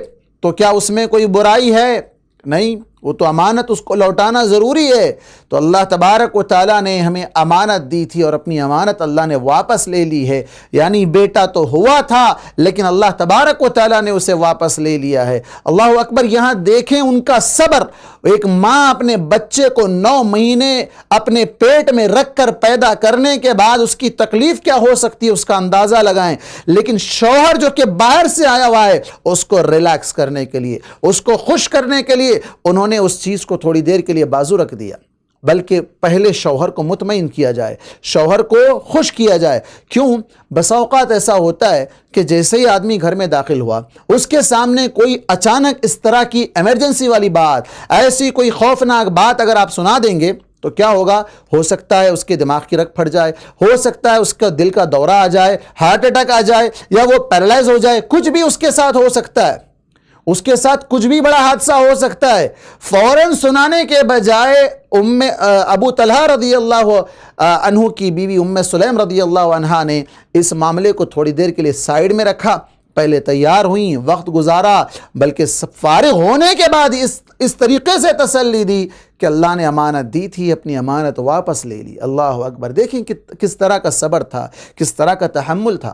تو کیا اس میں کوئی برائی ہے؟ نہیں، وہ تو امانت اس کو لوٹانا ضروری ہے۔ تو اللہ تبارک و تعالیٰ نے ہمیں امانت دی تھی اور اپنی امانت اللہ نے واپس لے لی ہے، یعنی بیٹا تو ہوا تھا لیکن اللہ تبارک و تعالیٰ نے اسے واپس لے لیا ہے۔ اللہ اکبر! یہاں دیکھیں ان کا صبر، ایک ماں اپنے بچے کو 9 مہینے اپنے پیٹ میں رکھ کر پیدا کرنے کے بعد اس کی تکلیف کیا ہو سکتی ہے اس کا اندازہ لگائیں، لیکن شوہر جو کہ باہر سے آیا ہوا ہے اس کو ریلیکس کرنے کے لیے، اس کو خوش کرنے کے لیے انہوں نے اس چیز کو تھوڑی دیر کے لیے بازو رکھ دیا، بلکہ پہلے شوہر کو مطمئن کیا جائے، شوہر کو خوش کیا جائے۔ کیوں؟ بس اوقات ایسا ہوتا ہے کہ جیسے ہی آدمی گھر میں داخل ہوا اس کے سامنے کوئی اچانک اس طرح کی ایمرجنسی والی بات، ایسی کوئی خوفناک بات اگر آپ سنا دیں گے تو کیا ہوگا؟ ہو سکتا ہے اس کے دماغ کی رگ پھٹ جائے، ہو سکتا ہے اس کا دل کا دورہ آ جائے، ہارٹ اٹیک آ جائے، یا وہ پیرالائز ہو جائے، کچھ بھی اس کے ساتھ ہو سکتا ہے، اس کے ساتھ کچھ بھی بڑا حادثہ ہو سکتا ہے۔ فوراً سنانے کے بجائے ابو طلحہ رضی اللہ عنہ کی بیوی سلیم رضی اللہ عنہ نے اس معاملے کو تھوڑی دیر کے لیے سائیڈ میں رکھا، پہلے تیار ہوئیں، وقت گزارا، بلکہ فارغ ہونے کے بعد اس طریقے سے تسلی دی کہ اللہ نے امانت دی تھی، اپنی امانت واپس لے لی۔ اللہ اکبر! دیکھیں کہ کس طرح کا صبر تھا، کس طرح کا تحمل تھا۔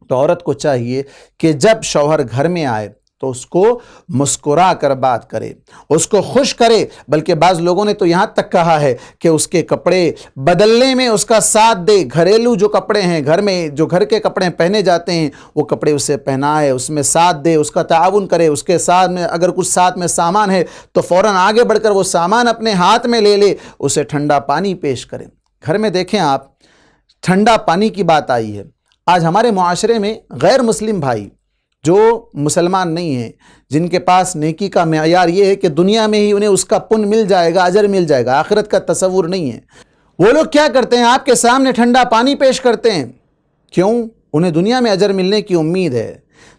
تو عورت کو چاہیے کہ جب شوہر گھر میں آئے تو اس کو مسکرا کر بات کرے، اس کو خوش کرے، بلکہ بعض لوگوں نے تو یہاں تک کہا ہے کہ اس کے کپڑے بدلنے میں اس کا ساتھ دے، گھریلو جو کپڑے ہیں گھر میں، جو گھر کے کپڑے پہنے جاتے ہیں وہ کپڑے اسے پہنائے، اس میں ساتھ دے، اس کا تعاون کرے، اس کے ساتھ میں اگر کچھ ساتھ میں سامان ہے تو فوراً آگے بڑھ کر وہ سامان اپنے ہاتھ میں لے لے، اسے ٹھنڈا پانی پیش کرے۔ گھر میں دیکھیں آپ، ٹھنڈا پانی کی بات آئی ہے، آج ہمارے معاشرے میں غیر مسلم بھائی جو مسلمان نہیں ہیں، جن کے پاس نیکی کا معیار یہ ہے کہ دنیا میں ہی انہیں اس کا پن مل جائے گا، اجر مل جائے گا، آخرت کا تصور نہیں ہے، وہ لوگ کیا کرتے ہیں؟ آپ کے سامنے ٹھنڈا پانی پیش کرتے ہیں۔ کیوں؟ انہیں دنیا میں اجر ملنے کی امید ہے۔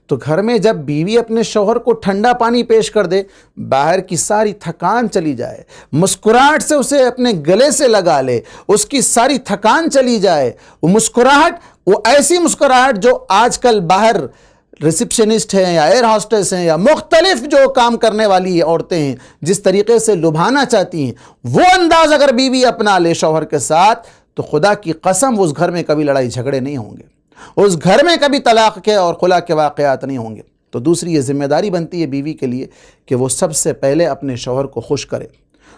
تو گھر میں جب بیوی اپنے شوہر کو ٹھنڈا پانی پیش کر دے، باہر کی ساری تھکان چلی جائے، مسکراہٹ سے اسے اپنے گلے سے لگا لے، اس کی ساری تھکان چلی جائے، وہ مسکراہٹ، وہ ایسی مسکراہٹ جو آج کل باہر ریسپشنسٹ ہیں یا ایئر ہاسٹس ہیں یا مختلف جو کام کرنے والی عورتیں ہیں جس طریقے سے لبھانا چاہتی ہیں، وہ انداز اگر بیوی اپنا لے شوہر کے ساتھ تو خدا کی قسم اس گھر میں کبھی لڑائی جھگڑے نہیں ہوں گے، اس گھر میں کبھی طلاق کے اور خلا کے واقعات نہیں ہوں گے۔ تو دوسری یہ ذمہ داری بنتی ہے بیوی کے لیے کہ وہ سب سے پہلے اپنے شوہر کو خوش کرے۔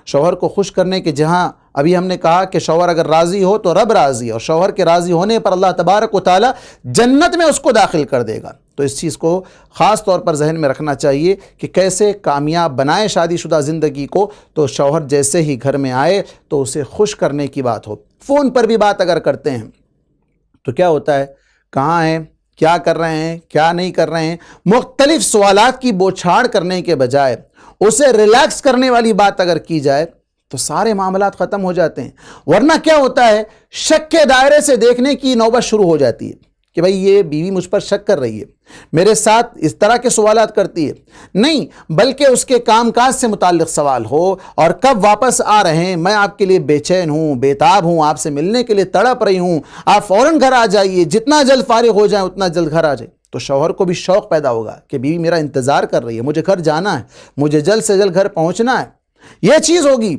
شوہر کو خوش کرنے کے جہاں ابھی ہم نے کہا کہ شوہر اگر راضی ہو تو رب راضی، اور شوہر کے راضی ہونے پر اللہ تبارک و تعالی جنت میں اس کو داخل کر دے گا۔ تو اس چیز کو خاص طور پر ذہن میں رکھنا چاہیے کہ کیسے کامیاب بنائے شادی شدہ زندگی کو۔ تو شوہر جیسے ہی گھر میں آئے تو اسے خوش کرنے کی بات ہو۔ فون پر بھی بات اگر کرتے ہیں تو کیا ہوتا ہے؟ کہاں ہیں؟ کیا کر رہے ہیں؟ کیا نہیں کر رہے ہیں؟ مختلف سوالات کی بوچھاڑ کرنے کے بجائے اسے ریلیکس کرنے والی بات اگر کی جائے تو سارے معاملات ختم ہو جاتے ہیں۔ ورنہ کیا ہوتا ہے؟ شک کے دائرے سے دیکھنے کی نوبت شروع ہو جاتی ہے کہ بھئی یہ بیوی مجھ پر شک کر رہی ہے، میرے ساتھ اس طرح کے سوالات کرتی ہے۔ نہیں، بلکہ اس کے کام کاج سے متعلق سوال ہو، اور کب واپس آ رہے ہیں، میں آپ کے لیے بے چین ہوں، بیتاب ہوں، آپ سے ملنے کے لیے تڑپ رہی ہوں، آپ فوراً گھر آ جائیے، جتنا جلد فارغ ہو جائیں اتنا جلد گھر آ جائیں۔ تو شوہر کو بھی شوق پیدا ہوگا کہ بیوی میرا انتظار کر رہی ہے، مجھے گھر جانا ہے، مجھے جلد سے جلد گھر پہنچنا ہے، یہ چیز ہوگی۔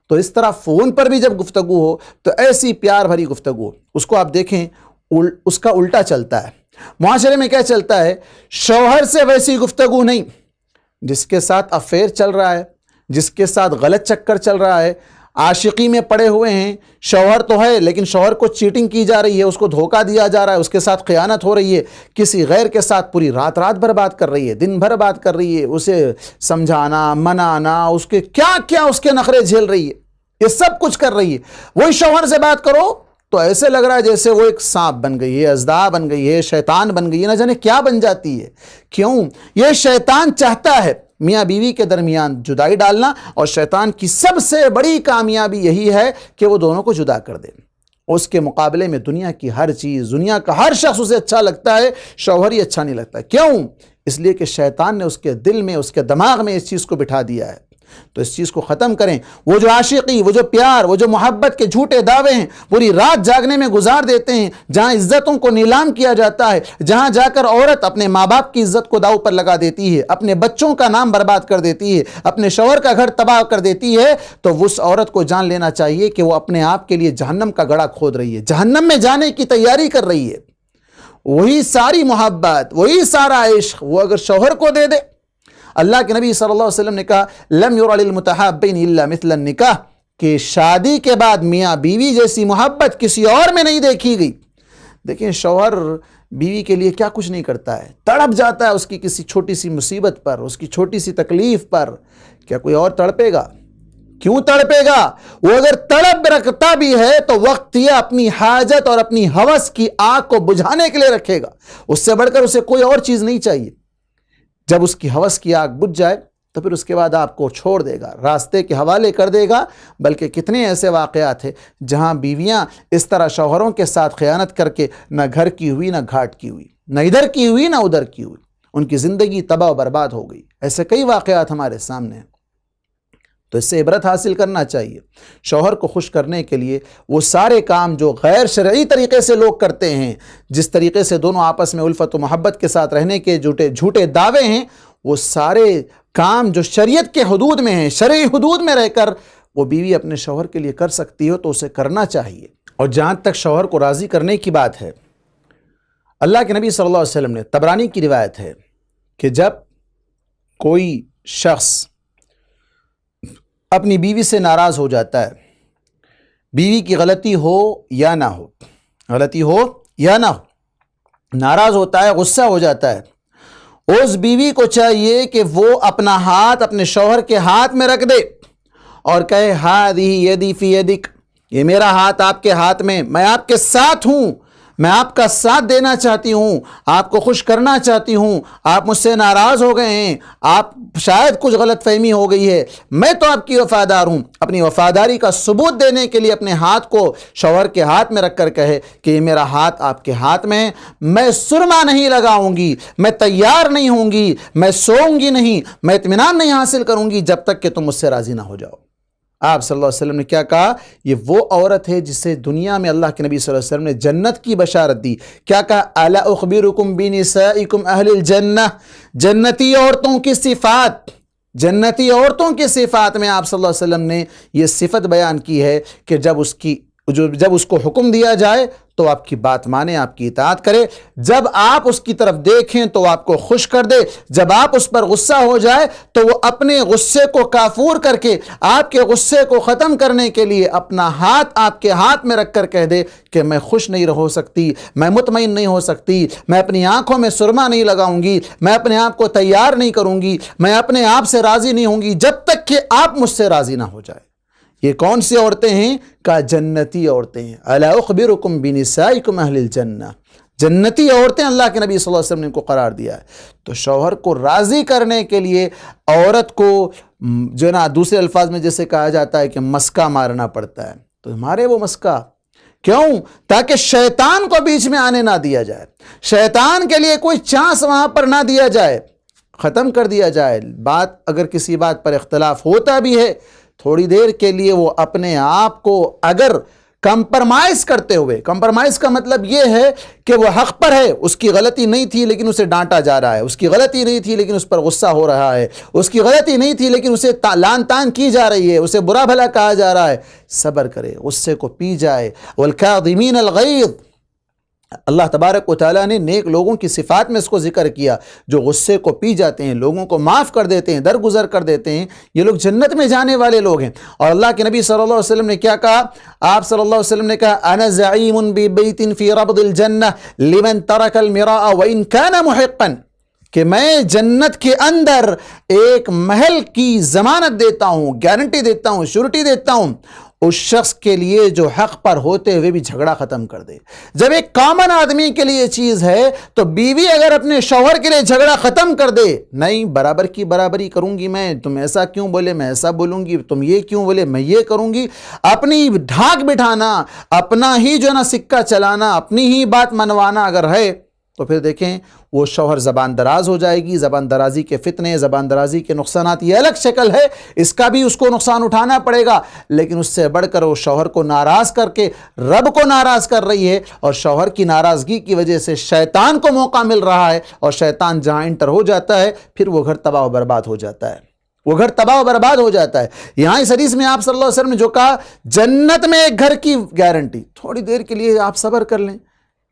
تو اس طرح فون پر بھی جب گفتگو ہو تو ایسی پیار بھری گفتگو ہو، اس کو آپ دیکھیں اس کا الٹا چلتا ہے۔ معاشرے میں کیا چلتا ہے؟ شوہر سے ویسی گفتگو نہیں، جس کے ساتھ افیئر چل رہا ہے، جس کے ساتھ غلط چکر چل رہا ہے، عاشقی میں پڑے ہوئے ہیں، شوہر تو ہے لیکن شوہر کو چیٹنگ کی جا رہی ہے، اس کو دھوکہ دیا جا رہا ہے، اس کے ساتھ خیانت ہو رہی ہے، کسی غیر کے ساتھ پوری رات بھر بات کر رہی ہے، دن بھر بات کر رہی ہے، اسے سمجھانا، منانا، اس کے کیا اس کے نخرے جھیل رہی ہے، یہ سب کچھ کر رہی ہے۔ وہی شوہر سے بات کرو تو ایسے لگ رہا ہے جیسے وہ ایک سانپ بن گئی ہے، اژدہا بن گئی ہے، شیطان بن گئی ہے، نہ جانے کیا بن جاتی ہے۔ کیوں؟ یہ شیطان چاہتا ہے میاں بیوی کے درمیان جدائی ڈالنا، اور شیطان کی سب سے بڑی کامیابی یہی ہے کہ وہ دونوں کو جدا کر دے۔ اس کے مقابلے میں دنیا کی ہر چیز، دنیا کا ہر شخص اسے اچھا لگتا ہے، شوہر ہی اچھا نہیں لگتا۔ کیوں؟ اس لیے کہ شیطان نے اس کے دل میں، اس کے دماغ میں اس چیز کو بٹھا دیا ہے۔ تو اس چیز کو ختم کریں۔ وہ جو عاشقی، وہ جو پیار، وہ جو محبت کے جھوٹے دعوے ہیں، پوری رات جاگنے میں گزار دیتے ہیں، جہاں عزتوں کو نیلام کیا جاتا ہے، جہاں جا کر عورت اپنے ماں باپ کی عزت کو داؤ پر لگا دیتی ہے، اپنے بچوں کا نام برباد کر دیتی ہے، اپنے شوہر کا گھر تباہ کر دیتی ہے، تو اس عورت کو جان لینا چاہیے کہ وہ اپنے آپ کے لیے جہنم کا گڑھا کھود رہی ہے، جہنم میں جانے کی تیاری کر رہی ہے۔ وہی ساری محبت، وہی سارا عشق وہ اگر شوہر کو دے دے، اللہ کے نبی صلی اللہ علیہ وسلم نے کہا لم یُرَ لِلْمُتَحَابَّيْنِ إِلَّا مِثْلَ النِّكَاحِ، کہ شادی کے بعد میاں بیوی جیسی محبت کسی اور میں نہیں دیکھی گئی۔ دیکھیں شوہر بیوی کے لیے کیا کچھ نہیں کرتا ہے، تڑپ جاتا ہے اس کی کسی چھوٹی سی مصیبت پر، اس کی چھوٹی سی تکلیف پر۔ کیا کوئی اور تڑپے گا؟ کیوں تڑپے گا؟ وہ اگر تڑپ رکھتا بھی ہے تو وقت یہ اپنی حاجت اور اپنی ہوس کی آگ کو بجھانے کے لیے رکھے گا، اس سے بڑھ کر اسے کوئی اور چیز نہیں چاہیے۔ جب اس کی ہوس کی آگ بجھ جائے تو پھر اس کے بعد آپ کو چھوڑ دے گا، راستے کے حوالے کر دے گا۔ بلکہ کتنے ایسے واقعات ہیں جہاں بیویاں اس طرح شوہروں کے ساتھ خیانت کر کے نہ گھر کی ہوئی، نہ گھاٹ کی ہوئی، نہ ادھر کی ہوئی، نہ ادھر کی ہوئی، ان کی زندگی تباہ و برباد ہو گئی۔ ایسے کئی واقعات ہمارے سامنے ہیں۔ تو اس سے عبرت حاصل کرنا چاہیے۔ شوہر کو خوش کرنے کے لیے وہ سارے کام جو غیر شرعی طریقے سے لوگ کرتے ہیں، جس طریقے سے دونوں آپس میں الفت و محبت کے ساتھ رہنے کے جھوٹے دعوے ہیں، وہ سارے کام جو شریعت کے حدود میں ہیں، شرعی حدود میں رہ کر وہ بیوی اپنے شوہر کے لیے کر سکتی ہو تو اسے کرنا چاہیے۔ اور جہاں تک شوہر کو راضی کرنے کی بات ہے، اللہ کے نبی صلی اللہ علیہ وسلم نے، طبرانی کی روایت ہے کہ جب کوئی شخص اپنی بیوی سے ناراض ہو جاتا ہے، بیوی کی غلطی ہو یا نہ ہو، غلطی ہو یا نہ ہو، ناراض ہوتا ہے، غصہ ہو جاتا ہے، اس بیوی کو چاہیے کہ وہ اپنا ہاتھ اپنے شوہر کے ہاتھ میں رکھ دے اور کہے ہذہ یدی فی یدک، یہ میرا ہاتھ آپ کے ہاتھ میں آپ کے ساتھ ہوں، میں آپ کا ساتھ دینا چاہتی ہوں، آپ کو خوش کرنا چاہتی ہوں، آپ مجھ سے ناراض ہو گئے ہیں، آپ شاید کچھ غلط فہمی ہو گئی ہے، میں تو آپ کی وفادار ہوں۔ اپنی وفاداری کا ثبوت دینے کے لیے اپنے ہاتھ کو شوہر کے ہاتھ میں رکھ کر کہے کہ یہ میرا ہاتھ آپ کے ہاتھ میں ہے، میں سرما نہیں لگاؤں گی، میں تیار نہیں ہوں گی، میں سوؤں گی نہیں، میں اطمینان نہیں حاصل کروں گی جب تک کہ تم مجھ سے راضی نہ ہو جاؤ۔ آپ صلی اللہ علیہ وسلم نے کیا کہا؟ یہ وہ عورت ہے جسے دنیا میں اللہ کے نبی صلی اللہ علیہ وسلم نے جنت کی بشارت دی۔ کیا کہا؟ الا اخبرکم بنسائکم اہل الجنہ، جنتی عورتوں کی صفات، جنتی عورتوں کی صفات میں آپ صلی اللہ علیہ وسلم نے یہ صفت بیان کی ہے کہ جب اس کو حکم دیا جائے تو آپ کی بات مانے، آپ کی اطاعت کرے، جب آپ اس کی طرف دیکھیں تو آپ کو خوش کر دے، جب آپ اس پر غصہ ہو جائے تو وہ اپنے غصے کو کافور کر کے آپ کے غصے کو ختم کرنے کے لیے اپنا ہاتھ آپ کے ہاتھ میں رکھ کر کہہ دے کہ میں خوش نہیں ہو سکتی، میں مطمئن نہیں ہو سکتی، میں اپنی آنکھوں میں سرما نہیں لگاؤں گی، میں اپنے آپ کو تیار نہیں کروں گی، میں اپنے آپ سے راضی نہیں ہوں گی جب تک کہ آپ مجھ سے راضی نہ ہو جائے۔ یہ کون سی عورتیں ہیں؟ کہا جنتی عورتیں ہیں۔ الا اخبرکم بنسائکم اہل الجنہ، جنتی عورتیں اللہ کے نبی صلی اللہ علیہ وسلم نے ان کو قرار دیا ہے۔ تو شوہر کو راضی کرنے کے لیے عورت کو جو نا دوسرے الفاظ میں جیسے کہا جاتا ہے کہ مسکا مارنا پڑتا ہے، تو ہمارے وہ مسکا کیوں؟ تاکہ شیطان کو بیچ میں آنے نہ دیا جائے، شیطان کے لیے کوئی چانس وہاں پر نہ دیا جائے، ختم کر دیا جائے۔ بات اگر کسی بات پر اختلاف ہوتا بھی ہے، تھوڑی دیر کے لیے وہ اپنے آپ کو اگر کمپرمائز کرتے ہوئے، کمپرمائز کا مطلب یہ ہے کہ وہ حق پر ہے، اس کی غلطی نہیں تھی لیکن اسے ڈانٹا جا رہا ہے، اس کی غلطی نہیں تھی لیکن اس پر غصہ ہو رہا ہے، اس کی غلطی نہیں تھی لیکن اسے لان تان کی جا رہی ہے، اسے برا بھلا کہا جا رہا ہے، صبر کرے، غصے کو پی جائے۔ والکاظمین الغیظ، اللہ تبارک و تعالیٰ نے نیک لوگوں کی صفات میں اس کو ذکر کیا، جو غصے کو پی جاتے ہیں، لوگوں کو معاف کر دیتے ہیں، درگزر کر دیتے ہیں، یہ لوگ جنت میں جانے والے لوگ ہیں۔ اور اللہ کے نبی صلی اللہ علیہ وسلم نے کیا کہا؟ آپ صلی اللہ علیہ وسلم نے کہا انا زعیم ببیت فی ربض الجنہ لمن ترک المراء وان کان محقا، کہ میں جنت کے اندر ایک محل کی ضمانت دیتا ہوں، گارنٹی دیتا ہوں، شورٹی دیتا ہوں اس شخص کے لیے جو حق پر ہوتے ہوئے بھی جھگڑا ختم کر دے۔ جب ایک کامن آدمی کے لیے چیز ہے تو بیوی اگر اپنے شوہر کے لیے جھگڑا ختم کر دے، نہیں برابر کی برابری کروں گی میں، تم ایسا کیوں بولے میں ایسا بولوں گی، تم یہ کیوں بولے میں یہ کروں گی، اپنی ڈھاک بٹھانا، اپنا ہی جو ہے نا سکہ چلانا، اپنی ہی بات منوانا اگر ہے تو پھر دیکھیں وہ شوہر زبان دراز ہو جائے گی. زبان درازی کے فتنے، زبان درازی کے نقصانات یہ الگ شکل ہے، اس کا بھی اس کو نقصان اٹھانا پڑے گا، لیکن اس سے بڑھ کر وہ شوہر کو ناراض کر کے رب کو ناراض کر رہی ہے، اور شوہر کی ناراضگی کی وجہ سے شیطان کو موقع مل رہا ہے، اور شیطان جہاں انٹر ہو جاتا ہے پھر وہ گھر تباہ و برباد ہو جاتا ہے. وہ گھر تباہ و برباد ہو جاتا ہے. یہاں اس حدیث میں آپ صلی اللہ علیہ وسلم نے جو کہا جنت میں ایک گھر کی گارنٹی، تھوڑی دیر کے لیے آپ صبر کر لیں،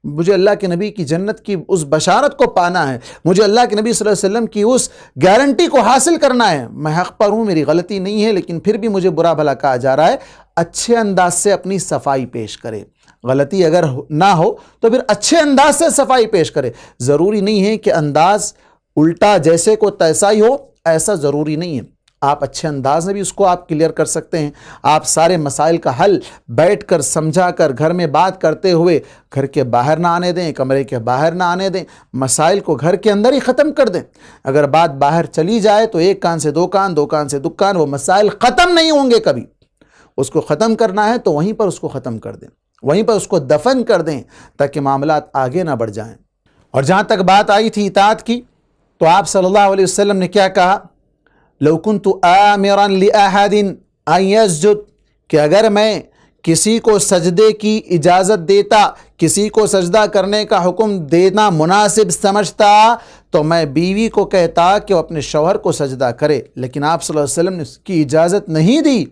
مجھے اللہ کے نبی کی جنت کی اس بشارت کو پانا ہے، مجھے اللہ کے نبی صلی اللہ علیہ وسلم کی اس گارنٹی کو حاصل کرنا ہے. میں حق پر ہوں، میری غلطی نہیں ہے، لیکن پھر بھی مجھے برا بھلا کہا جا رہا ہے. اچھے انداز سے اپنی صفائی پیش کرے. غلطی اگر نہ ہو تو پھر اچھے انداز سے صفائی پیش کرے. ضروری نہیں ہے کہ انداز الٹا جیسے کو تیسا ہی ہو، ایسا ضروری نہیں ہے. آپ اچھے انداز میں بھی اس کو آپ کلیئر کر سکتے ہیں. آپ سارے مسائل کا حل بیٹھ کر سمجھا کر گھر میں بات کرتے ہوئے گھر کے باہر نہ آنے دیں، کمرے کے باہر نہ آنے دیں، مسائل کو گھر کے اندر ہی ختم کر دیں. اگر بات باہر چلی جائے تو ایک کان سے دو کان، دو کان سے دکان، وہ مسائل ختم نہیں ہوں گے کبھی. اس کو ختم کرنا ہے تو وہیں پر اس کو ختم کر دیں، وہیں پر اس کو دفن کر دیں تاکہ معاملات آگے نہ بڑھ جائیں. اور جہاں تک بات آئی تھی اطاعت کی، تو آپ صلی اللہ علیہ وسلم نے کیا کہا؟ لو كنت آمرا لأحد ان يسجد، کہ اگر میں کسی کو سجدے کی اجازت دیتا، کسی کو سجدہ کرنے کا حکم دینا مناسب سمجھتا، تو میں بیوی کو کہتا کہ وہ اپنے شوہر کو سجدہ کرے. لیکن آپ صلی اللہ علیہ وسلم نے اس کی اجازت نہیں دی.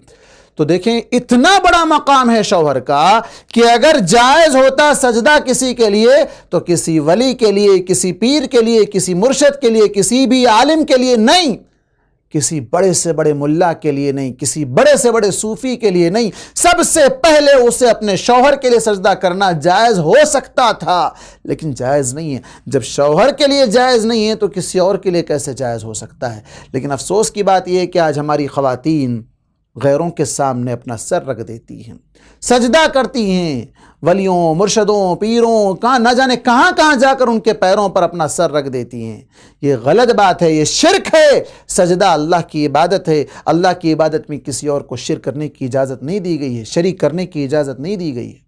تو دیکھیں اتنا بڑا مقام ہے شوہر کا کہ اگر جائز ہوتا سجدہ کسی کے لیے تو کسی ولی کے لیے، کسی پیر کے لیے، کسی مرشد کے لیے، کسی بھی عالم کے لیے نہیں، کسی بڑے سے بڑے ملا کے لیے نہیں، کسی بڑے سے بڑے صوفی کے لیے نہیں، سب سے پہلے اسے اپنے شوہر کے لیے سجدہ کرنا جائز ہو سکتا تھا، لیکن جائز نہیں ہے. جب شوہر کے لیے جائز نہیں ہے تو کسی اور کے لیے کیسے جائز ہو سکتا ہے؟ لیکن افسوس کی بات یہ ہے کہ آج ہماری خواتین غیروں کے سامنے اپنا سر رکھ دیتی ہیں، سجدہ کرتی ہیں، ولیوں، مرشدوں، پیروں، نہ جانے کہاں کہاں جا کر ان کے پیروں پر اپنا سر رکھ دیتی ہیں. یہ غلط بات ہے، یہ شرک ہے. سجدہ اللہ کی عبادت ہے. اللہ کی عبادت میں کسی اور کو شرک کرنے کی اجازت نہیں دی گئی ہے، شریک کرنے کی اجازت نہیں دی گئی ہے.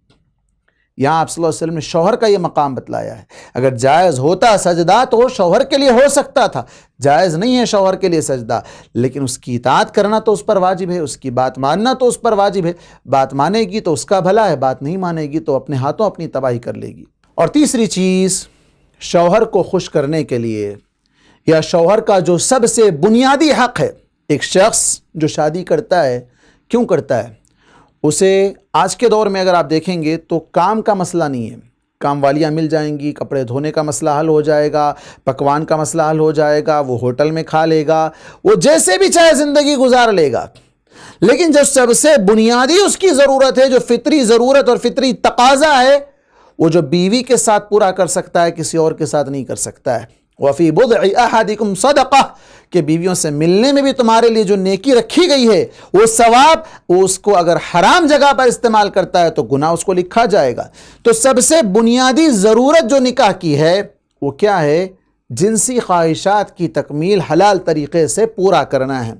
یہاں آپ صلی اللہ علیہ وسلم نے شوہر کا یہ مقام بتلایا ہے. اگر جائز ہوتا سجدہ تو وہ شوہر کے لیے ہو سکتا تھا. جائز نہیں ہے شوہر کے لیے سجدہ، لیکن اس کی اطاعت کرنا تو اس پر واجب ہے، اس کی بات ماننا تو اس پر واجب ہے. بات مانے گی تو اس کا بھلا ہے، بات نہیں مانے گی تو اپنے ہاتھوں اپنی تباہی کر لے گی. اور تیسری چیز، شوہر کو خوش کرنے کے لیے، یا شوہر کا جو سب سے بنیادی حق ہے، ایک شخص جو شادی کرتا ہے کیوں کرتا ہے؟ اسے آج کے دور میں اگر آپ دیکھیں گے تو کام کا مسئلہ نہیں ہے، کام والیاں مل جائیں گی، کپڑے دھونے کا مسئلہ حل ہو جائے گا، پکوان کا مسئلہ حل ہو جائے گا، وہ ہوٹل میں کھا لے گا، وہ جیسے بھی چاہے زندگی گزار لے گا. لیکن جو سب سے بنیادی اس کی ضرورت ہے، جو فطری ضرورت اور فطری تقاضا ہے، وہ جو بیوی کے ساتھ پورا کر سکتا ہے کسی اور کے ساتھ نہیں کر سکتا ہے. وَفِي بُضْعِ أَحَدِكُمْ صَدَقَةٌ، کہ بیویوں سے ملنے میں بھی تمہارے لیے جو نیکی رکھی گئی ہے، وہ ثواب، وہ اس کو اگر حرام جگہ پر استعمال کرتا ہے تو گناہ اس کو لکھا جائے گا. تو سب سے بنیادی ضرورت جو نکاح کی ہے وہ کیا ہے؟ جنسی خواہشات کی تکمیل حلال طریقے سے پورا کرنا ہے.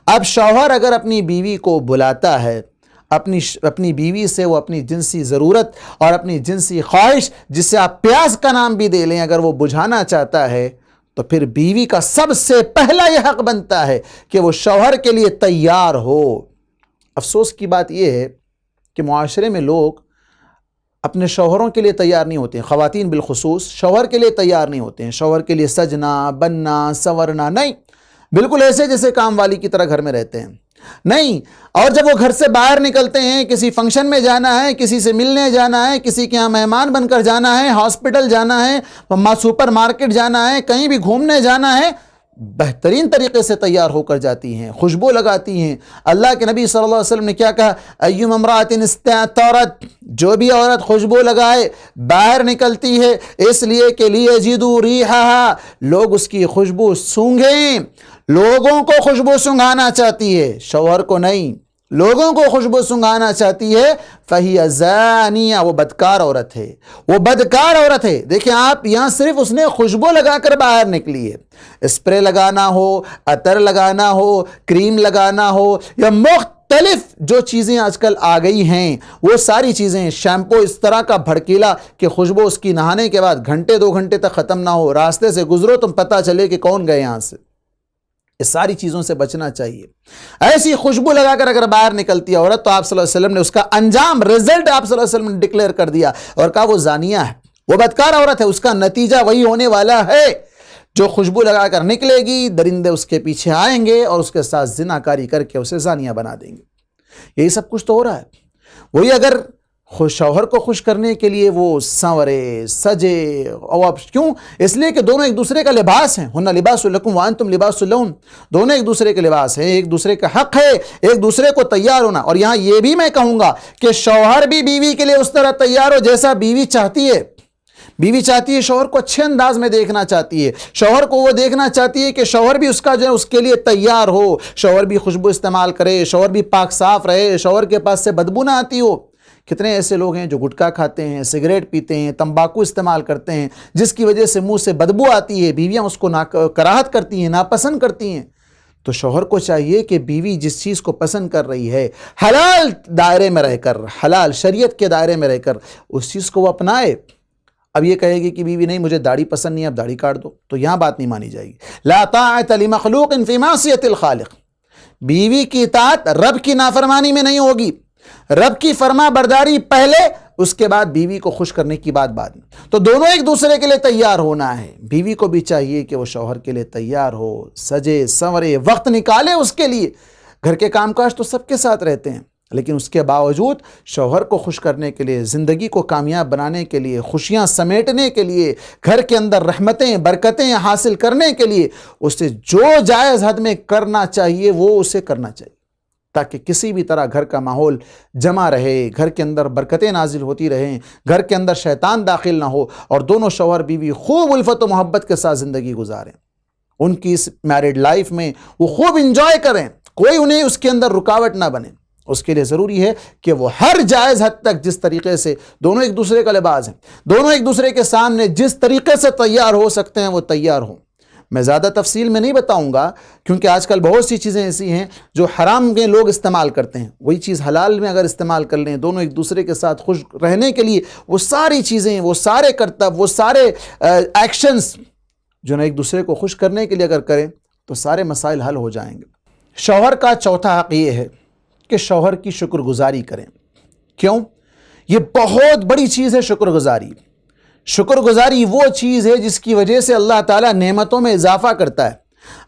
اب شوہر اگر اپنی بیوی کو بلاتا ہے، اپنی بیوی سے وہ اپنی جنسی ضرورت اور اپنی جنسی خواہش، جسے آپ پیاس کا نام بھی دے لیں، اگر وہ بجھانا چاہتا ہے تو پھر بیوی کا سب سے پہلا یہ حق بنتا ہے کہ وہ شوہر کے لیے تیار ہو. افسوس کی بات یہ ہے کہ معاشرے میں لوگ اپنے شوہروں کے لیے تیار نہیں ہوتے ہیں، خواتین بالخصوص شوہر کے لیے تیار نہیں ہوتے ہیں، شوہر کے لیے سجنا، بننا، سورنا نہیں، بالکل ایسے جیسے کام والی کی طرح گھر میں رہتے ہیں. نہیں. اور جب وہ گھر سے باہر نکلتے ہیں، کسی فنکشن میں جانا ہے، کسی سے ملنے جانا ہے، کسی کے یہاں مہمان بن کر جانا ہے، ہاسپٹل جانا ہے، سپر مارکیٹ جانا ہے، کہیں بھی گھومنے جانا ہے، بہترین طریقے سے تیار ہو کر جاتی ہیں، خوشبو لگاتی ہیں. اللہ کے نبی صلی اللہ علیہ وسلم نے کیا کہا؟ ایما امرأۃ استعطرت، جو بھی عورت خوشبو لگائے باہر نکلتی ہے، اس لیے کہ لیجدوا ریحھا، لوگ اس کی خوشبو سونگھیں. لوگوں کو خوشبو سنگھانا چاہتی ہے، شوہر کو نہیں، لوگوں کو خوشبو سنگھانا چاہتی ہے. فَهِيَ زَانِيَةٌ، وہ بدکار عورت ہے، وہ بدکار عورت ہے. دیکھیں آپ یہاں صرف اس نے خوشبو لگا کر باہر نکلی ہے. اسپرے لگانا ہو، عطر لگانا ہو، کریم لگانا ہو، یا مختلف جو چیزیں آج کل آ گئی ہیں وہ ساری چیزیں، شیمپو اس طرح کا بھڑکیلا کہ خوشبو اس کی نہانے کے بعد گھنٹے 2 گھنٹے تک ختم نہ ہو، راستے سے گزرو تم پتہ چلے کہ کون گئے یہاں سے، اس ساری چیزوں سے بچنا چاہیے۔ ایسی خوشبو لگا کر اگر باہر نکلتی ہے عورت تو آپ صلی اللہ علیہ وسلم نے اس کا انجام، رزلٹ آپ صلی اللہ علیہ وسلم نے ڈکلیئر کر دیا اور کہا وہ زانیہ ہے، وہ بدکار عورت ہے، اس کا نتیجہ وہی ہونے والا ہے جو خوشبو لگا کر نکلے گی، درندے اس کے پیچھے آئیں گے اور اس کے ساتھ زناکاری کر کے اسے زانیہ بنا دیں گے۔ یہی سب کچھ تو ہو رہا ہے۔ وہی اگر شوہر کو خوش کرنے کے لیے وہ سنورے سجے، اور اب کیوں؟ اس لیے کہ دونوں ایک دوسرے کا لباس ہیں، ہن لباس لکم وانتم لباس لہن، دونوں ایک دوسرے کے لباس ہیں، ایک دوسرے کا حق ہے ایک دوسرے کو تیار ہونا۔ اور یہاں یہ بھی میں کہوں گا کہ شوہر بھی بیوی کے لیے اس طرح تیار ہو جیسا بیوی چاہتی ہے۔ بیوی چاہتی ہے شوہر کو اچھے انداز میں دیکھنا چاہتی ہے، شوہر کو وہ دیکھنا چاہتی ہے کہ شوہر بھی اس کا جو ہے اس کے لیے تیار ہو، شوہر بھی خوشبو استعمال کرے، شوہر بھی پاک صاف رہے، شوہر کے پاس سے بدبو نہ آتی ہو۔ کتنے ایسے لوگ ہیں جو گٹکا کھاتے ہیں، سگریٹ پیتے ہیں، تمباکو استعمال کرتے ہیں، جس کی وجہ سے منہ سے بدبو آتی ہے، بیویاں اس کو کراہت کرتی ہیں، ناپسند کرتی ہیں۔ تو شوہر کو چاہیے کہ بیوی جس چیز کو پسند کر رہی ہے، حلال دائرے میں رہ کر، حلال شریعت کے دائرے میں رہ کر اس چیز کو وہ اپنائے۔ اب یہ کہے گی کہ بیوی نہیں مجھے داڑھی پسند نہیں، اب داڑھی کاٹ دو، تو یہاں بات نہیں مانی جائے گی۔ لا طاعۃ لمخلوق فی معصیۃ الخالق، بیوی کی اطاعت رب کی نافرمانی میں نہیں ہوگی، رب کی فرما برداری پہلے، اس کے بعد بیوی کو خوش کرنے کی بات بعد میں۔ تو دونوں ایک دوسرے کے لیے تیار ہونا ہے، بیوی کو بھی چاہیے کہ وہ شوہر کے لیے تیار ہو، سجے سنورے، وقت نکالے اس کے لیے۔ گھر کے کام کاج تو سب کے ساتھ رہتے ہیں، لیکن اس کے باوجود شوہر کو خوش کرنے کے لیے، زندگی کو کامیاب بنانے کے لیے، خوشیاں سمیٹنے کے لیے، گھر کے اندر رحمتیں برکتیں حاصل کرنے کے لیے اسے جو جائز حد میں کرنا چاہیے وہ اسے کرنا چاہیے، تاکہ کسی بھی طرح گھر کا ماحول جمع رہے، گھر کے اندر برکتیں نازل ہوتی رہیں، گھر کے اندر شیطان داخل نہ ہو، اور دونوں شوہر بیوی خوب الفت و محبت کے ساتھ زندگی گزاریں۔ ان کی اس میرڈ لائف میں وہ خوب انجوائے کریں، کوئی انہیں اس کے اندر رکاوٹ نہ بنے۔ اس کے لیے ضروری ہے کہ وہ ہر جائز حد تک جس طریقے سے دونوں ایک دوسرے کا لباس ہیں، دونوں ایک دوسرے کے سامنے جس طریقے سے تیار ہو سکتے ہیں وہ تیار ہوں۔ میں زیادہ تفصیل میں نہیں بتاؤں گا کیونکہ آج کل بہت سی چیزیں ایسی ہیں جو حرام میں لوگ استعمال کرتے ہیں، وہی چیز حلال میں اگر استعمال کر لیں، دونوں ایک دوسرے کے ساتھ خوش رہنے کے لیے وہ ساری چیزیں، وہ سارے کرتب، وہ سارے ایکشنز جو نا ایک دوسرے کو خوش کرنے کے لیے اگر کریں تو سارے مسائل حل ہو جائیں گے۔ شوہر کا چوتھا حق یہ ہے کہ شوہر کی شکر گزاری کریں۔ کیوں؟ یہ بہت بڑی چیز ہے شکر گزاری۔ شکر گزاری وہ چیز ہے جس کی وجہ سے اللہ تعالیٰ نعمتوں میں اضافہ کرتا ہے۔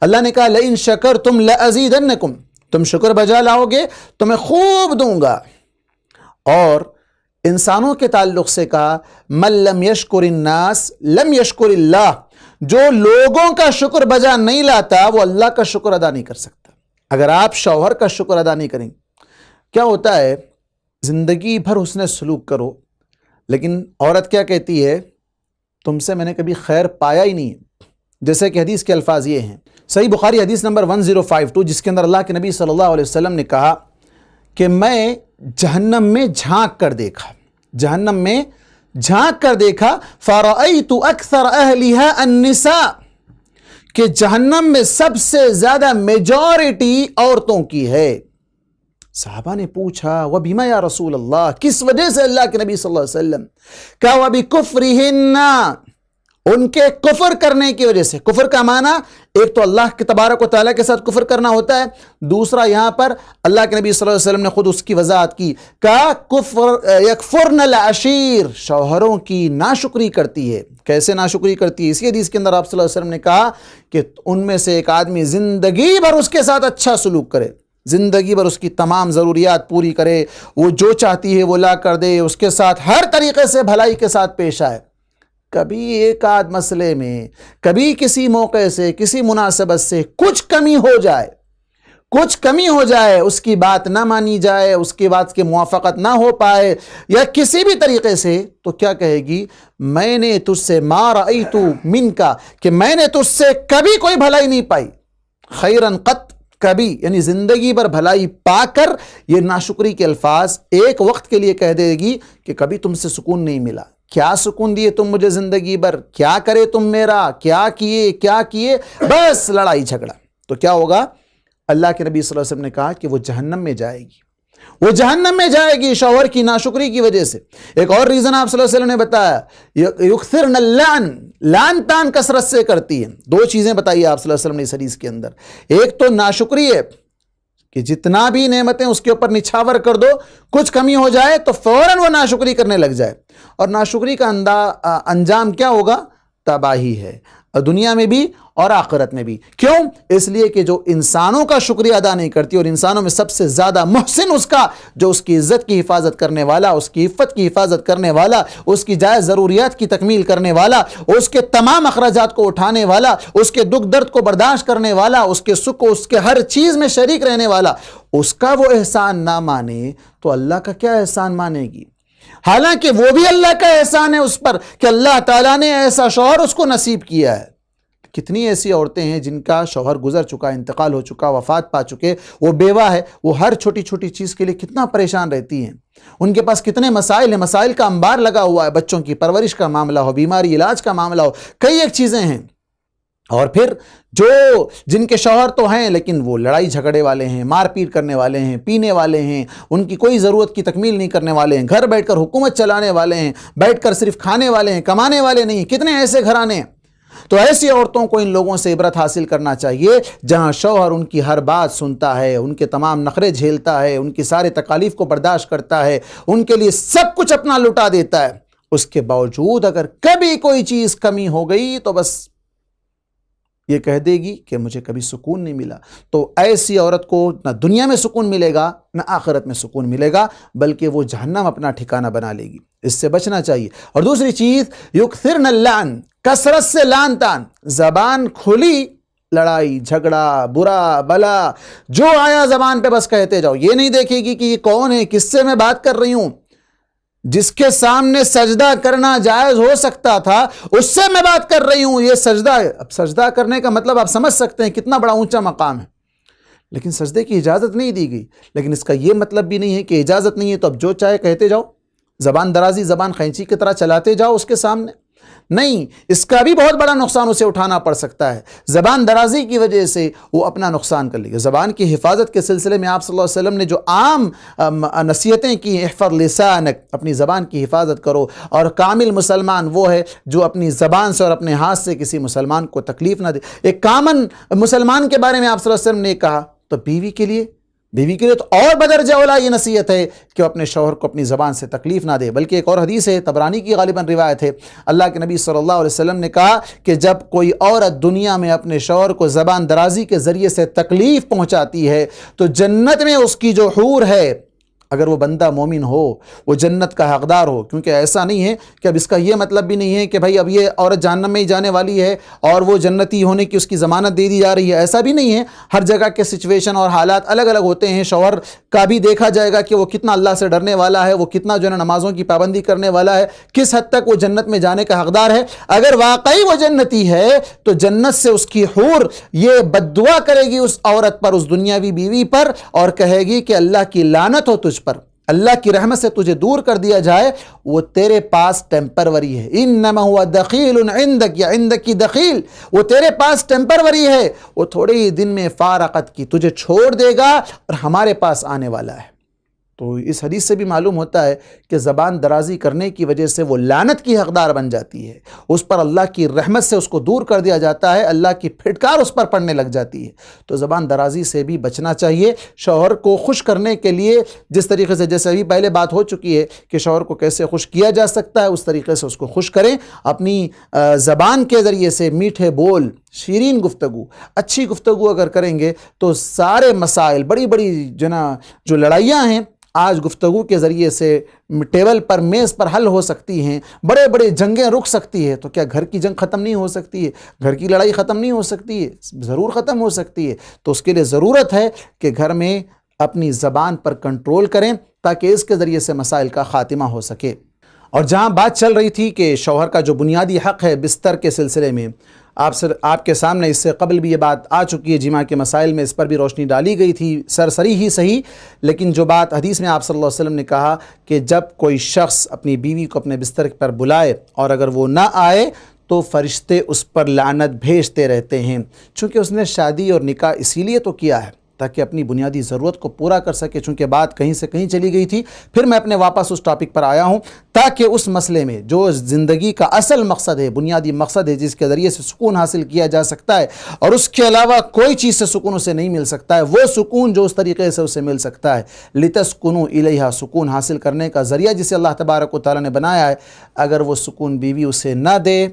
اللہ نے کہا لئن شکرتم لأزیدنکم، تم شکر بجا لاؤ گے تو میں خوب دوں گا۔ اور انسانوں کے تعلق سے کہا من لم یشکر الناس لم یشکر اللہ، جو لوگوں کا شکر بجا نہیں لاتا وہ اللہ کا شکر ادا نہیں کر سکتا۔ اگر آپ شوہر کا شکر ادا نہیں کریں، کیا ہوتا ہے زندگی بھر حسن سلوک کرو، لیکن عورت کیا کہتی ہے تم سے میں نے کبھی خیر پایا ہی نہیں ہے۔ جیسے کہ حدیث کے الفاظ یہ ہیں، صحیح بخاری حدیث نمبر 1052 جس کے اندر اللہ کے نبی صلی اللہ علیہ وسلم نے کہا کہ میں جہنم میں جھانک کر دیکھا، جہنم میں جھانک کر دیکھا فرأیت اکثر اہلہا النساء، کہ جہنم میں سب سے زیادہ میجورٹی عورتوں کی ہے۔ صحابہ نے پوچھا وَبِمَا یا رسول اللہ، کس وجہ سے اللہ کے نبی صلی اللہ علیہ وسلم؟ کہا وَبِكُفْرِهِنَّ، ان کے کفر کرنے کی وجہ سے۔ کفر کا معنی ایک تو اللہ کے تبارک و تعالیٰ کے ساتھ کفر کرنا ہوتا ہے، دوسرا یہاں پر اللہ کے نبی صلی اللہ علیہ وسلم نے خود اس کی وضاحت کی، کہا کفر یکفرن العشیر، شوہروں کی ناشکری کرتی ہے۔ کیسے ناشکری کرتی ہے؟ اسی حدیث کے اندر آپ صلی اللہ علیہ وسلم نے کہا کہ ان میں سے ایک آدمی زندگی بھر اس کے ساتھ اچھا سلوک کرے، زندگی بھر اس کی تمام ضروریات پوری کرے، وہ جو چاہتی ہے وہ لا کر دے، اس کے ساتھ ہر طریقے سے بھلائی کے ساتھ پیش آئے، کبھی ایک آدھ مسئلے میں، کبھی کسی موقع سے، کسی مناسبت سے کچھ کمی ہو جائے، کچھ کمی ہو جائے، اس کی بات نہ مانی جائے، اس کی بات کے موافقت نہ ہو پائے یا کسی بھی طریقے سے، تو کیا کہے گی؟ میں نے تجھ سے ما رأیت منک، کہ میں نے تجھ سے کبھی کوئی بھلائی نہیں پائی، خیرن قط، کبھی، یعنی زندگی بھر بھلائی پا کر یہ ناشکری کے الفاظ ایک وقت کے لیے کہہ دے گی کہ کبھی تم سے سکون نہیں ملا، کیا سکون دیے تم مجھے زندگی بھر، کیا کرے تم میرا، کیا کیے، بس لڑائی جھگڑا۔ تو کیا ہوگا؟ اللہ کے نبی صلی اللہ علیہ وسلم نے کہا کہ وہ جہنم میں جائے گی، وہ جہنم میں جائے گی شوہر کی ناشکری کی وجہ سے۔ ایک اور ریزن آپ صلی اللہ علیہ وسلم نے بتایا، یکثرن اللعن، لعن تان کثرت سے کرتی ہے۔ دو چیزیں بتائی آپ صلی اللہ علیہ وسلم نے اس حدیث کے اندر، ایک تو ناشکری ہے کہ جتنا بھی نعمتیں اس کے اوپر نچھاور کر دو، کچھ کمی ہو جائے تو فوراً وہ ناشکری کرنے لگ جائے، اور ناشکری کا انجام کیا ہوگا؟ تباہی ہے، دنیا میں بھی اور آخرت میں بھی۔ کیوں؟ اس لیے کہ جو انسانوں کا شکریہ ادا نہیں کرتی، اور انسانوں میں سب سے زیادہ محسن اس کا جو اس کی عزت کی حفاظت کرنے والا، اس کی عفت کی حفاظت کرنے والا، اس کی جائز ضروریات کی تکمیل کرنے والا، اس کے تمام اخراجات کو اٹھانے والا، اس کے دکھ درد کو برداشت کرنے والا، اس کے سکھ کو اس کے ہر چیز میں شریک رہنے والا، اس کا وہ احسان نہ مانے تو اللہ کا کیا احسان مانے گی؟ حالانکہ وہ بھی اللہ کا احسان ہے اس پر کہ اللہ تعالیٰ نے ایسا شوہر اس کو نصیب کیا ہے۔ کتنی ایسی عورتیں ہیں جن کا شوہر گزر چکا، انتقال ہو چکا، وفات پا چکے، وہ بیوہ ہے، وہ ہر چھوٹی چھوٹی چیز کے لیے کتنا پریشان رہتی ہیں، ان کے پاس کتنے مسائل ہیں، مسائل کا انبار لگا ہوا ہے، بچوں کی پرورش کا معاملہ ہو، بیماری علاج کا معاملہ ہو، کئی ایک چیزیں ہیں۔ اور پھر جن کے شوہر تو ہیں لیکن وہ لڑائی جھگڑے والے ہیں، مار پیٹ کرنے والے ہیں، پینے والے ہیں، ان کی کوئی ضرورت کی تکمیل نہیں کرنے والے ہیں، گھر بیٹھ کر حکومت چلانے والے ہیں، بیٹھ کر صرف کھانے والے ہیں، کمانے والے نہیں، کتنے ایسے گھرانے ہیں۔ تو ایسی عورتوں کو ان لوگوں سے عبرت حاصل کرنا چاہیے جہاں شوہر ان کی ہر بات سنتا ہے، ان کے تمام نخرے جھیلتا ہے، ان کی سارے تکالیف کو برداشت کرتا ہے، ان کے لیے سب کچھ اپنا لٹا دیتا ہے، اس کے باوجود اگر کبھی کوئی چیز کمی ہو گئی تو بس یہ کہہ دے گی کہ مجھے کبھی سکون نہیں ملا۔ تو ایسی عورت کو نہ دنیا میں سکون ملے گا نہ آخرت میں سکون ملے گا، بلکہ وہ جہنم اپنا ٹھکانہ بنا لے گی۔ اس سے بچنا چاہیے۔ اور دوسری چیز، یکثرن اللعن، کثرت سے لعن تان، زبان کھلی، لڑائی جھگڑا برا بلا جو آیا زبان پہ بس کہتے جاؤ، یہ نہیں دیکھے گی کہ یہ کون ہے، کس سے میں بات کر رہی ہوں، جس کے سامنے سجدہ کرنا جائز ہو سکتا تھا اس سے میں بات کر رہی ہوں، یہ سجدہ ہے۔ اب سجدہ کرنے کا مطلب آپ سمجھ سکتے ہیں کتنا بڑا اونچا مقام ہے، لیکن سجدے کی اجازت نہیں دی گئی، لیکن اس کا یہ مطلب بھی نہیں ہے کہ اجازت نہیں ہے تو اب جو چاہے کہتے جاؤ، زبان درازی، زبان خینچی کی طرح چلاتے جاؤ اس کے سامنے، نہیں، اس کا بھی بہت بڑا نقصان اسے اٹھانا پڑ سکتا ہے۔ زبان درازی کی وجہ سے وہ اپنا نقصان کر لے گا۔ زبان کی حفاظت کے سلسلے میں آپ صلی اللہ علیہ وسلم نے جو عام نصیحتیں کی، احفظ لسانک، اپنی زبان کی حفاظت کرو، اور کامل مسلمان وہ ہے جو اپنی زبان سے اور اپنے ہاتھ سے کسی مسلمان کو تکلیف نہ دے۔ ایک کامن مسلمان کے بارے میں آپ صلی اللہ علیہ وسلم نے کہا، تو بیوی کے لیے تو اور بدرجہ اولا یہ نصیحت ہے کہ وہ اپنے شوہر کو اپنی زبان سے تکلیف نہ دے۔ بلکہ ایک اور حدیث ہے، طبرانی کی غالباً روایت ہے، اللہ کے نبی صلی اللہ علیہ وسلم نے کہا کہ جب کوئی عورت دنیا میں اپنے شوہر کو زبان درازی کے ذریعے سے تکلیف پہنچاتی ہے تو جنت میں اس کی جو حور ہے، اگر وہ بندہ مومن ہو، وہ جنت کا حقدار ہو، کیونکہ ایسا نہیں ہے کہ اب اس کا یہ مطلب بھی نہیں ہے کہ بھائی اب یہ عورت جہنم میں ہی جانے والی ہے اور وہ جنتی ہونے کی اس کی ضمانت دے دی جا رہی ہے، ایسا بھی نہیں ہے۔ ہر جگہ کے سچویشن اور حالات الگ الگ ہوتے ہیں۔ شوہر کا بھی دیکھا جائے گا کہ وہ کتنا اللہ سے ڈرنے والا ہے، وہ کتنا جو ہے نمازوں کی پابندی کرنے والا ہے، کس حد تک وہ جنت میں جانے کا حقدار ہے۔ اگر واقعی وہ جنتی ہے تو جنت سے اس کی حور یہ بد دعا کرے گی اس عورت پر، اس دنیاوی بیوی پر، اور کہے گی کہ اللہ کی لعنت ہو تجھ پر، اللہ کی رحمت سے تجھے دور کر دیا جائے، وہ تیرے پاس ٹیمپروری ہے۔ انما هو دخیل عندک یا عندک دخیل، وہ تیرے پاس ٹیمپروری ہے، وہ تھوڑے ہی دن میں فارقت کی، تجھے چھوڑ دے گا اور ہمارے پاس آنے والا ہے۔ تو اس حدیث سے بھی معلوم ہوتا ہے کہ زبان درازی کرنے کی وجہ سے وہ لعنت کی حقدار بن جاتی ہے، اس پر اللہ کی رحمت سے اس کو دور کر دیا جاتا ہے، اللہ کی پھٹکار اس پر پڑنے لگ جاتی ہے۔ تو زبان درازی سے بھی بچنا چاہیے۔ شوہر کو خوش کرنے کے لیے جس طریقے سے، جیسے ابھی پہلے بات ہو چکی ہے کہ شوہر کو کیسے خوش کیا جا سکتا ہے، اس طریقے سے اس کو خوش کریں، اپنی زبان کے ذریعے سے میٹھے بول، شیرین گفتگو، اچھی گفتگو اگر کریں گے تو سارے مسائل، بڑی بڑی جو لڑائیاں ہیں آج گفتگو کے ذریعے سے ٹیبل پر، میز پر حل ہو سکتی ہیں، بڑے بڑے جنگیں رک سکتی ہے۔ تو کیا گھر کی جنگ ختم نہیں ہو سکتی ہے؟ گھر کی لڑائی ختم نہیں ہو سکتی ہے؟ ضرور ختم ہو سکتی ہے۔ تو اس کے لیے ضرورت ہے کہ گھر میں اپنی زبان پر کنٹرول کریں تاکہ اس کے ذریعے سے مسائل کا خاتمہ ہو سکے۔ اور جہاں بات چل رہی تھی کہ شوہر کا جو بنیادی حق ہے بستر کے سلسلے میں، آپ کے سامنے اس سے قبل بھی یہ بات آ چکی ہے، جماع کے مسائل میں اس پر بھی روشنی ڈالی گئی تھی، سرسری ہی صحیح، لیکن جو بات حدیث میں آپ صلی اللہ علیہ وسلم نے کہا کہ جب کوئی شخص اپنی بیوی کو اپنے بستر پر بلائے اور اگر وہ نہ آئے تو فرشتے اس پر لعنت بھیجتے رہتے ہیں، چونکہ اس نے شادی اور نکاح اسی لیے تو کیا ہے تاکہ اپنی بنیادی ضرورت کو پورا کر سکے. چونکہ بات کہیں سے کہیں چلی گئی تھی، پھر میں اپنے واپس اس ٹاپک پر آیا ہوں تاکہ اس مسئلے میں جو زندگی کا اصل مقصد ہے، بنیادی مقصد ہے، جس کے ذریعے سے سکون حاصل کیا جا سکتا ہے اور اس کے علاوہ کوئی چیز سے سکون اسے نہیں مل سکتا ہے، وہ سکون جو اس طریقے سے اسے مل سکتا ہے، لِتَسْكُنُوا إِلَيْهَا، سکون حاصل کرنے کا ذریعہ جسے اللہ تبارک و تعالیٰ نے بنایا ہے، اگر وہ سکون بیوی اسے نہ دے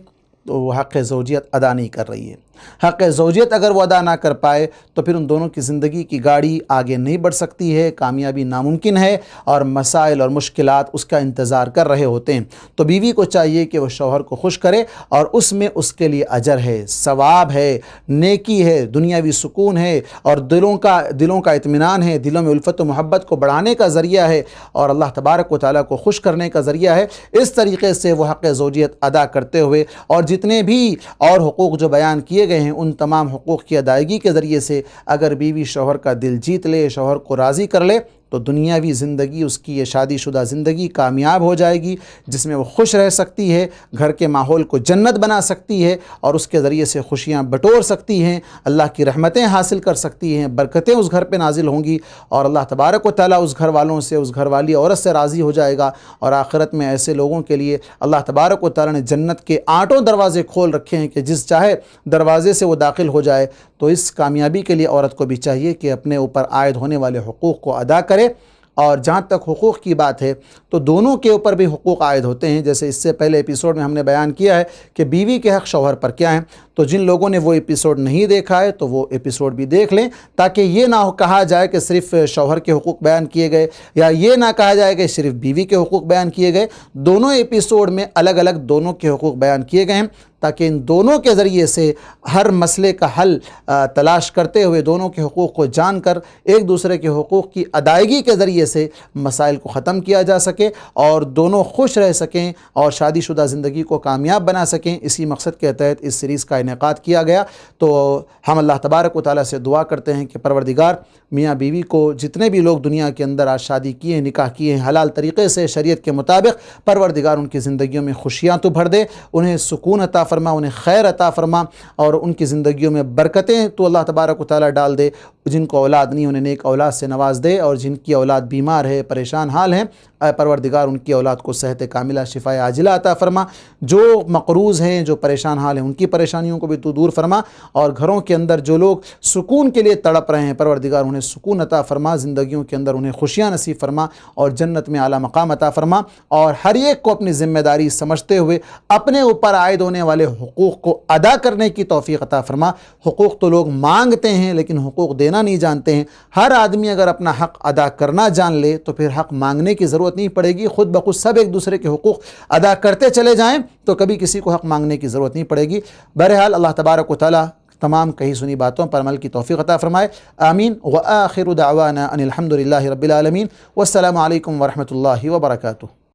تو وہ حق زوجیت ادا نہیں کر رہی ہے. حق زوجیت اگر وہ ادا نہ کر پائے تو پھر ان دونوں کی زندگی کی گاڑی آگے نہیں بڑھ سکتی ہے، کامیابی ناممکن ہے اور مسائل اور مشکلات اس کا انتظار کر رہے ہوتے ہیں. تو بیوی کو چاہیے کہ وہ شوہر کو خوش کرے اور اس میں اس کے لیے اجر ہے، ثواب ہے، نیکی ہے، دنیاوی سکون ہے اور دلوں کا اطمینان ہے، دلوں میں الفت و محبت کو بڑھانے کا ذریعہ ہے اور اللہ تبارک و تعالیٰ کو خوش کرنے کا ذریعہ ہے. اس طریقے سے وہ حق زوجیت ادا کرتے ہوئے اور جتنے بھی اور حقوق جو بیان کیے گئے ہیں ان تمام حقوق کی ادائیگی کے ذریعے سے اگر بیوی شوہر کا دل جیت لے، شوہر کو راضی کر لے تو دنیاوی زندگی اس کی یہ شادی شدہ زندگی کامیاب ہو جائے گی، جس میں وہ خوش رہ سکتی ہے، گھر کے ماحول کو جنت بنا سکتی ہے اور اس کے ذریعے سے خوشیاں بٹور سکتی ہیں، اللہ کی رحمتیں حاصل کر سکتی ہیں، برکتیں اس گھر پہ نازل ہوں گی اور اللہ تبارک و تعالیٰ اس گھر والوں سے، اس گھر والی عورت سے راضی ہو جائے گا. اور آخرت میں ایسے لوگوں کے لیے اللہ تبارک و تعالیٰ نے جنت کے 8 دروازے کھول رکھے ہیں کہ جس چاہے دروازے سے وہ داخل ہو جائے. تو اس کامیابی کے لیے عورت کو بھی چاہیے کہ اپنے اوپر عائد ہونے والے حقوق کو ادا کرے. اور جہاں تک حقوق کی بات ہے تو دونوں کے اوپر بھی حقوق عائد ہوتے ہیں. جیسے اس سے پہلے ایپیسوڈ میں ہم نے بیان کیا ہے کہ بیوی کے حق شوہر پر کیا ہیں. تو جن لوگوں نے وہ ایپیسوڈ نہیں دیکھا ہے تو وہ ایپیسوڈ بھی دیکھ لیں تاکہ یہ نہ کہا جائے کہ صرف شوہر کے حقوق بیان کیے گئے یا یہ نہ کہا جائے کہ صرف بیوی کے حقوق بیان کیے گئے. دونوں ایپیسوڈ میں الگ الگ دونوں کے حقوق بیان کیے گئے ہیں تاکہ ان دونوں کے ذریعے سے ہر مسئلے کا حل تلاش کرتے ہوئے دونوں کے حقوق کو جان کر ایک دوسرے کے حقوق کی ادائیگی کے ذریعے سے مسائل کو ختم کیا جا سکے اور دونوں خوش رہ سکیں اور شادی شدہ زندگی کو کامیاب بنا سکیں. اسی مقصد کے تحت اس سیریز کا انعقاد کیا گیا. تو ہم اللہ تبارک و تعالیٰ سے دعا کرتے ہیں کہ پروردگار میاں بیوی کو جتنے بھی لوگ دنیا کے اندر آج شادی کیے ہیں، نکاح کیے ہیں حلال طریقے سے شریعت کے مطابق، پروردگار ان کی زندگیوں میں خوشیاں تو بھر دے، انہیں سکون عطا فرما، انہیں خیر عطا فرما اور ان کی زندگیوں میں برکتیں تو اللہ تبارک و تعالیٰ ڈال دے. جن کو اولاد نہیں انہیں نیک اولاد سے نواز دے اور جن کی اولاد بیمار ہے، پریشان حال ہیں، اے پروردگار ان کی اولاد کو صحت کاملہ، شفاء عاجلہ عطا فرما. جو مقروض ہیں، جو پریشان حال ہیں، ان کی پریشانیوں کو بھی تو دور فرما اور گھروں کے اندر جو لوگ سکون کے لیے تڑپ رہے ہیں پروردگار انہیں سکون عطا فرما، زندگیوں کے اندر انہیں خوشیاں نصیب فرما اور جنت میں اعلیٰ مقام عطا فرما. اور ہر ایک کو اپنی ذمہ داری سمجھتے ہوئے اپنے اوپر عائد ہونے والے حقوق کو ادا کرنے کی توفیق عطا فرما. حقوق تو لوگ مانگتے ہیں لیکن حقوق دینا نہیں جانتے ہیں. ہر آدمی اگر اپنا حق ادا کرنا جان لے تو پھر حق مانگنے کی ضرورت نہیں پڑے گی، خود بخود سب ایک دوسرے کے حقوق ادا کرتے چلے جائیں تو کبھی کسی کو حق مانگنے کی ضرورت نہیں پڑے گی. بہرحال اللہ تبارک و تعالیٰ تمام کہی سنی باتوں پر عمل کی توفیق عطا فرمائے. آمین. وآخر دعوانا ان الحمد للہ رب العالمین. والسلام علیکم ورحمۃ اللہ وبرکاتہ.